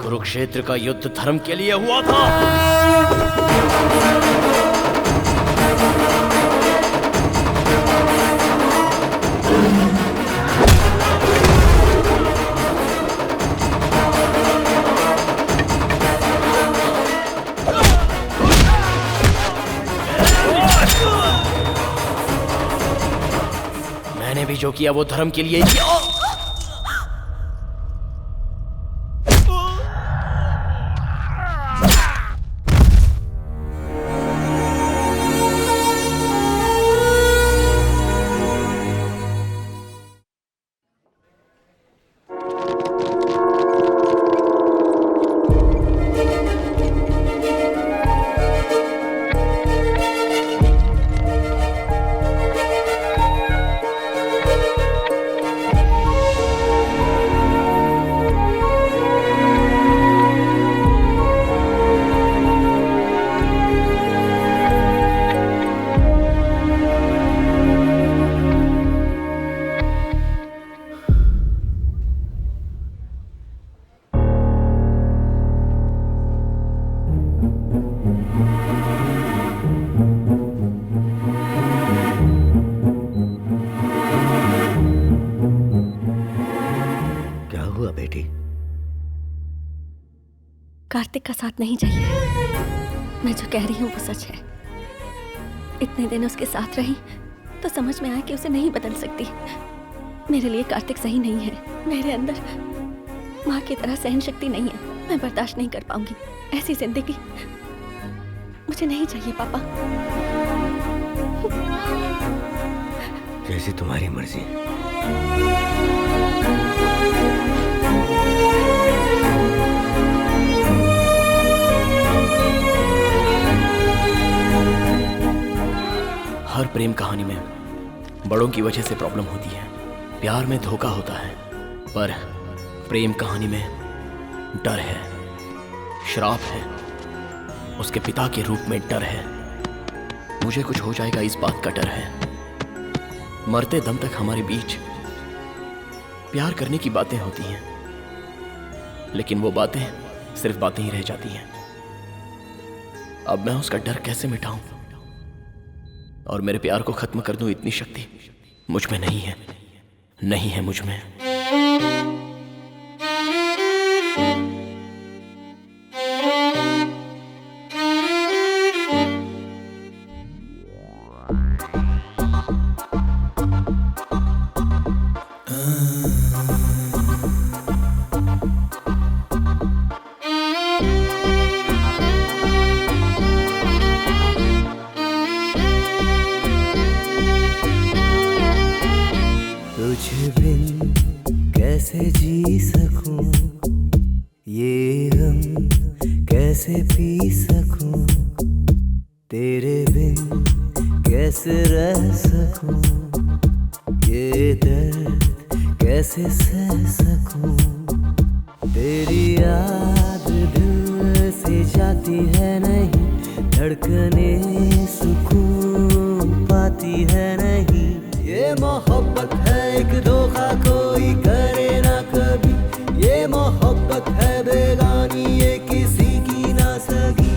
[SPEAKER 4] कुरुक्षेत्र का युद्ध धर्म के लिए हुआ था। मैंने भी जो किया वो धर्म के लिए ही किया। कार्तिक का साथ नहीं चाहिए। मैं जो कह रही हूँ वो सच है। इतने दिन उसके साथ रही तो समझ में आया कि उसे नहीं बदल सकती। मेरे लिए कार्तिक सही नहीं है। मेरे अंदर माँ की तरह सहन शक्ति नहीं है। मैं बर्दाश्त नहीं कर पाऊंगी ऐसी जिंदगी। मुझे नहीं चाहिए पापा।
[SPEAKER 6] जैसी तुम्हारी मर्जी।
[SPEAKER 3] हर प्रेम कहानी में बड़ों की वजह से प्रॉब्लम होती है। प्यार में धोखा होता है, पर प्रेम कहानी में डर है, श्राप है, उसके पिता के रूप में डर है। मुझे कुछ हो जाएगा इस बात का डर है। मरते दम तक हमारे बीच प्यार करने की बातें होती हैं, लेकिन वो बातें सिर्फ बातें ही रह जाती हैं। अब मैं उसका डर कैसे मिटाऊं और मेरे प्यार को खत्म कर दूं, इतनी शक्ति मुझ में नहीं है, नहीं है मुझ में।
[SPEAKER 18] तुझ बिन कैसे जी सकूं, ये गम कैसे पी सकूं, तेरे बिन कैसे रह सकूं, ये दर्द कैसे सह सकूं। तेरी याद दिल से जाती है नहीं, धड़कने सुकून पाती है नहीं। ये मोहब्बत है एक धोखा कोई करे ना कभी, ये मोहब्बत है बेगानी ये किसी की ना सगी।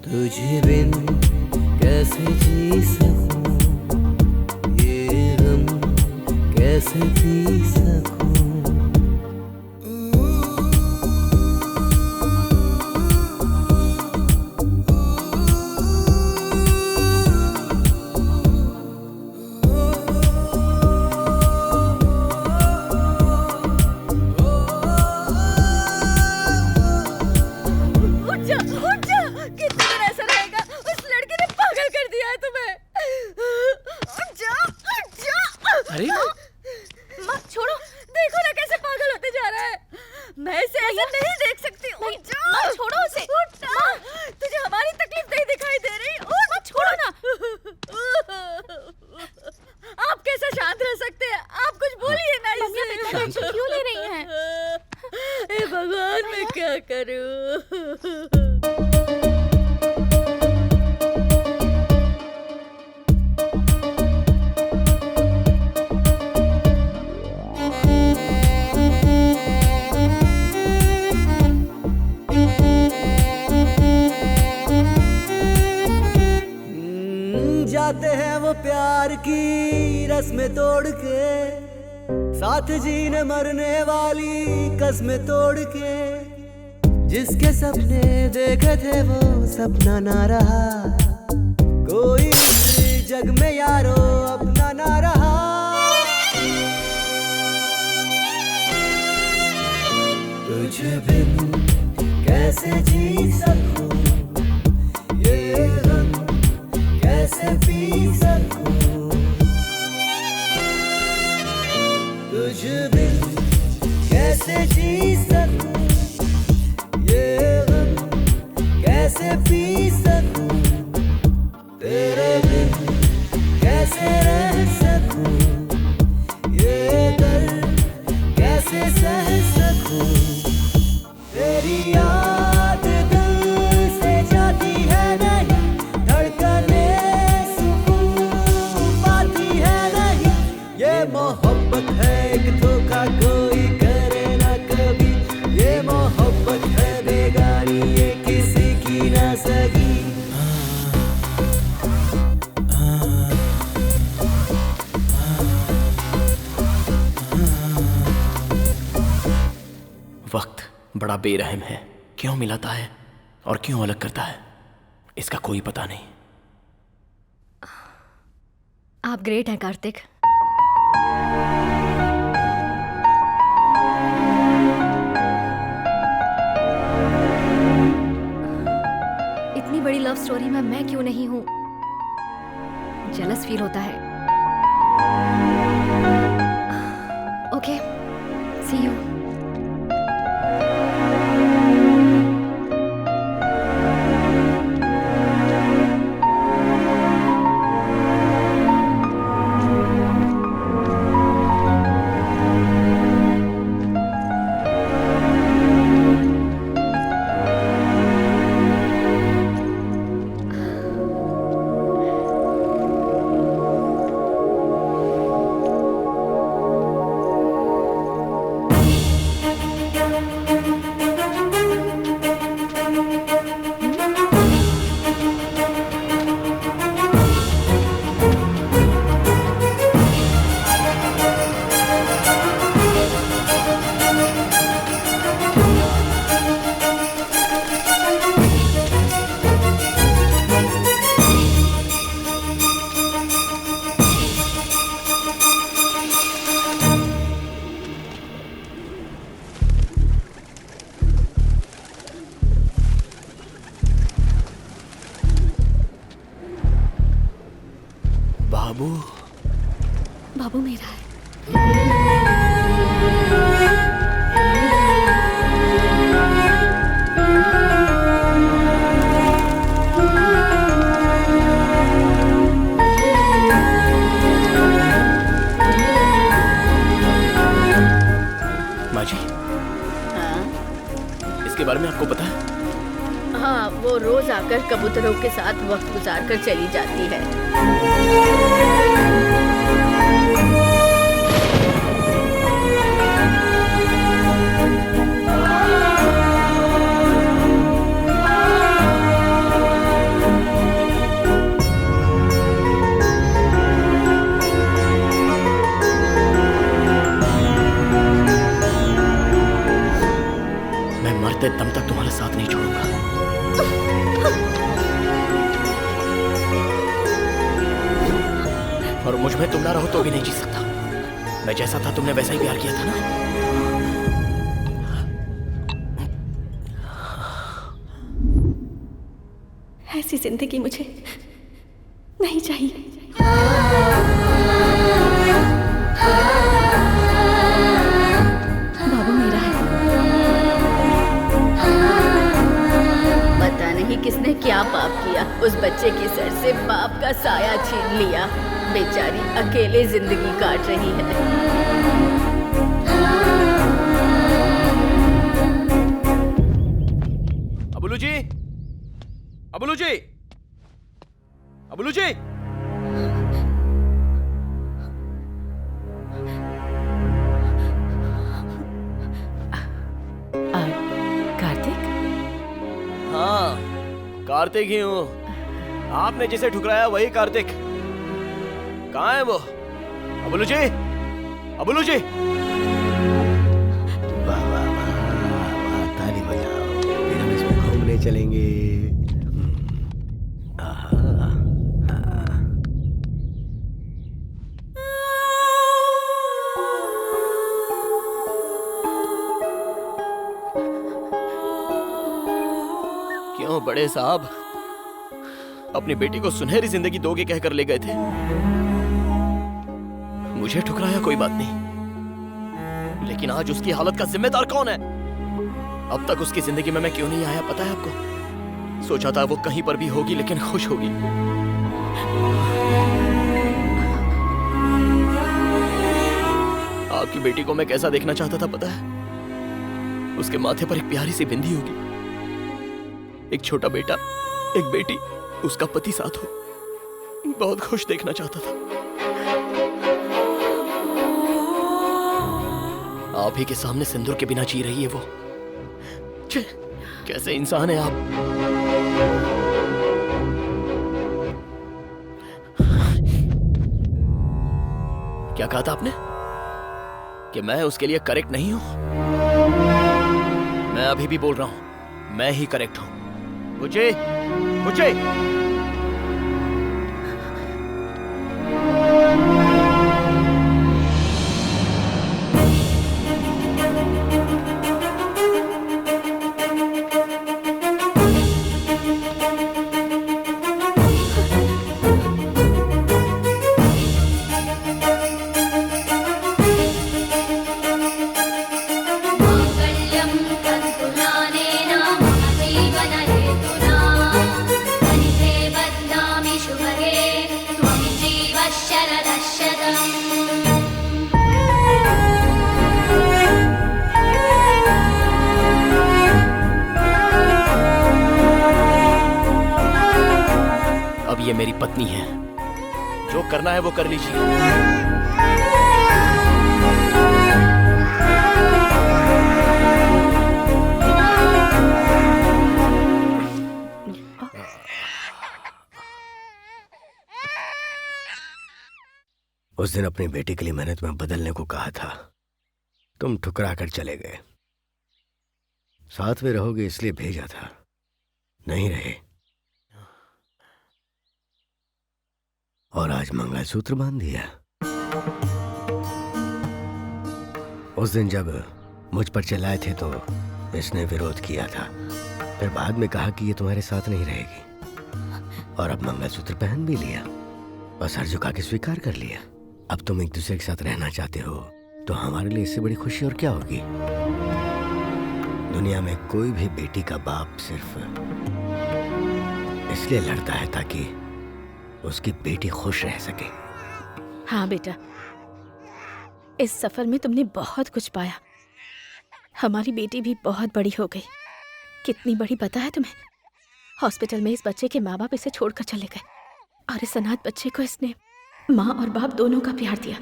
[SPEAKER 18] तुझे बिन कैसे जी सकूं, ये गम कैसे पी सकूं।
[SPEAKER 1] अरे
[SPEAKER 16] माँ छोड़ो, देखो ना कैसे पागल होते जा रहा है। मैं इसे ऐसे नहीं देख सकती। उठ जा।
[SPEAKER 14] माँ छोड़ो उसे।
[SPEAKER 16] उठ ना। तुझे हमारी तकलीफ नहीं दिखाई दे रही? उठ।
[SPEAKER 14] माँ छोड़ो ना।
[SPEAKER 16] आप कैसे शांत रह सकते हैं? आप कुछ बोलिए ना इसे।
[SPEAKER 14] मम्मी आप इतना टेंशन क्यों ले रही हैं?
[SPEAKER 16] हे भगवान, मैं क्या करूं?
[SPEAKER 18] जाते हैं वो प्यार की रस्में तोड़ के, साथ जीने मरने वाली कस्में तोड़ के। जिसके सपने देखे थे वो सपना ना रहा, कोई इस जग में यारो अपना ना रहा। तुझे बिन कैसे जी सकूं, ये गम कैसे पी सकूं। तुझ बिन कैसे जी सकूं, ये गम कैसे पी सकूं। तेरे बिन कैसे रह सकूं, ये दर्द कैसे सह सकूं। तेरी याद दिल से जाती है नहीं, धड़कने सुकून पाती है नहीं। ये मोहब्बत है एक धोखा कोई करे ना कभी, ये मोहब्बत है बेगानी ये किसी की ना सगी।
[SPEAKER 3] वक्त बड़ा बेरहम है। क्यों मिलाता है और क्यों अलग करता है, इसका कोई पता नहीं।
[SPEAKER 7] आप ग्रेट हैं कार्तिक। इतनी बड़ी लव स्टोरी में मैं क्यों नहीं हूं? जेलस फील होता है। Okay, C you.
[SPEAKER 3] बाबू,
[SPEAKER 4] बाबू मेरा है।
[SPEAKER 3] माँ जी,
[SPEAKER 8] हाँ
[SPEAKER 3] इसके बारे में आपको पता है?
[SPEAKER 8] हाँ, वो रोज आकर कबूतरों के साथ वक्त गुजार कर चली जाती है।
[SPEAKER 3] मैं मरते दम तक तुम्हारा साथ नहीं छोड़ूंगा। और मुझ में तुम ना रहो तो भी नहीं जी सकता। मैं जैसा था तुमने वैसा ही प्यार किया था ना।
[SPEAKER 4] ऐसी जिंदगी मुझे नहीं चाहिए। बाबू मेरा है।
[SPEAKER 8] पता नहीं किसने क्या पाप किया, उस बच्चे के सर से बाप का साया छीन लिया। बेचारी अकेले जिंदगी काट रही है।
[SPEAKER 3] अबुलू जी, अबुलू जी, अबुलू जी।
[SPEAKER 14] कार्तिक?
[SPEAKER 3] हाँ, कार्तिक ही हूँ। आपने जिसे ठुकराया वही कार्तिक। कहाँ है वो? अबुलू जी, अबुलू जी।
[SPEAKER 6] वाह वाह वाह, ताली बजाओ, फिर हम इसमें घूमने चलेंगे। आहा, हाँ।
[SPEAKER 3] क्यों बड़े साहब अपनी बेटी को सुनहरी जिंदगी दोगे कहकर ले गए थे? मुझे ठुकराया कोई बात नहीं, लेकिन आज उसकी हालत का जिम्मेदार कौन है? अब तक उसकी जिंदगी में मैं क्यों नहीं आया पता है आपको? सोचा था वो कहीं पर भी होगी लेकिन खुश होगी। आपकी बेटी को मैं कैसा देखना चाहता था पता है? उसके माथे पर एक प्यारी सी बिंदी होगी, एक छोटा बेटा, एक बेटी, उसका पति साथ हो। बहुत खुश देखना चाहता था। आप ही के सामने सिंदूर के बिना जी रही है वो। छे, कैसे इंसान है आप? क्या कहा था आपने? कि मैं उसके लिए करेक्ट नहीं हूं? मैं अभी भी बोल रहा हूं, मैं ही करेक्ट हूं। मुझे मुझे अब ये मेरी पत्नी है, जो करना है वो कर लीजिए।
[SPEAKER 6] उस दिन अपनी बेटी के लिए मैंने तुम्हें बदलने को कहा था, तुम ठुकरा कर चले गए। साथ में रहोगे इसलिए भेजा था, नहीं रहे। और आज मंगलसूत्र बांध दिया। उस दिन जब मुझ पर चिल्लाए थे तो इसने विरोध किया था, फिर बाद में कहा कि ये तुम्हारे साथ नहीं रहेगी, और अब मंगलसूत्र पहन भी लिया और सर झुका के स्वीकार कर लिया। अब तुम एक दूसरे के साथ रहना चाहते हो तो हमारे लिए इससे बड़ी खुशी और क्या होगी। दुनिया में कोई भी बेटी का बाप सिर्फ इसलिए लड़ता है ताकि उसकी बेटी खुश रह सके।
[SPEAKER 14] हाँ बेटा, इस सफर में तुमने बहुत कुछ पाया। हमारी बेटी भी बहुत बड़ी हो गई। कितनी बड़ी पता है तुम्हें? हॉस्पिटल में इस बच्चे के माँ बाप इसे छोड़कर चले गए, और इस अनाथ बच्चे को इसने माँ और बाप दोनों का प्यार दिया।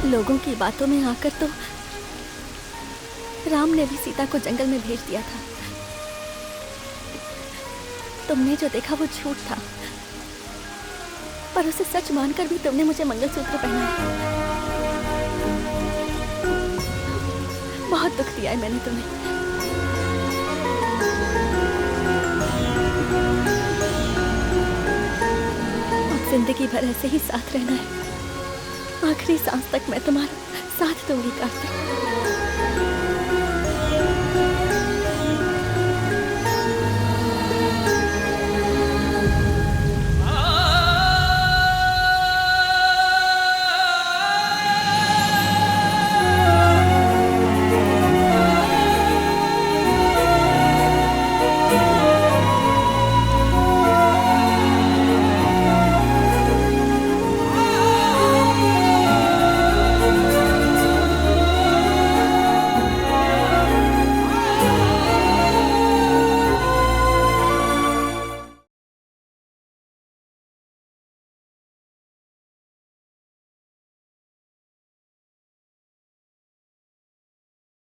[SPEAKER 4] लोगों की बातों में आकर तो राम ने भी सीता को जंगल में भेज दिया था। तुमने जो देखा वो झूठ था, पर उसे सच मानकर भी तुमने मुझे मंगलसूत्र पहनाया। बहुत दुख दिया है मैंने तुम्हें। अब जिंदगी भर ऐसे ही साथ रहना है। आखिरी सांस तक मैं तुम्हारा साथ दूंगी कार्तिक।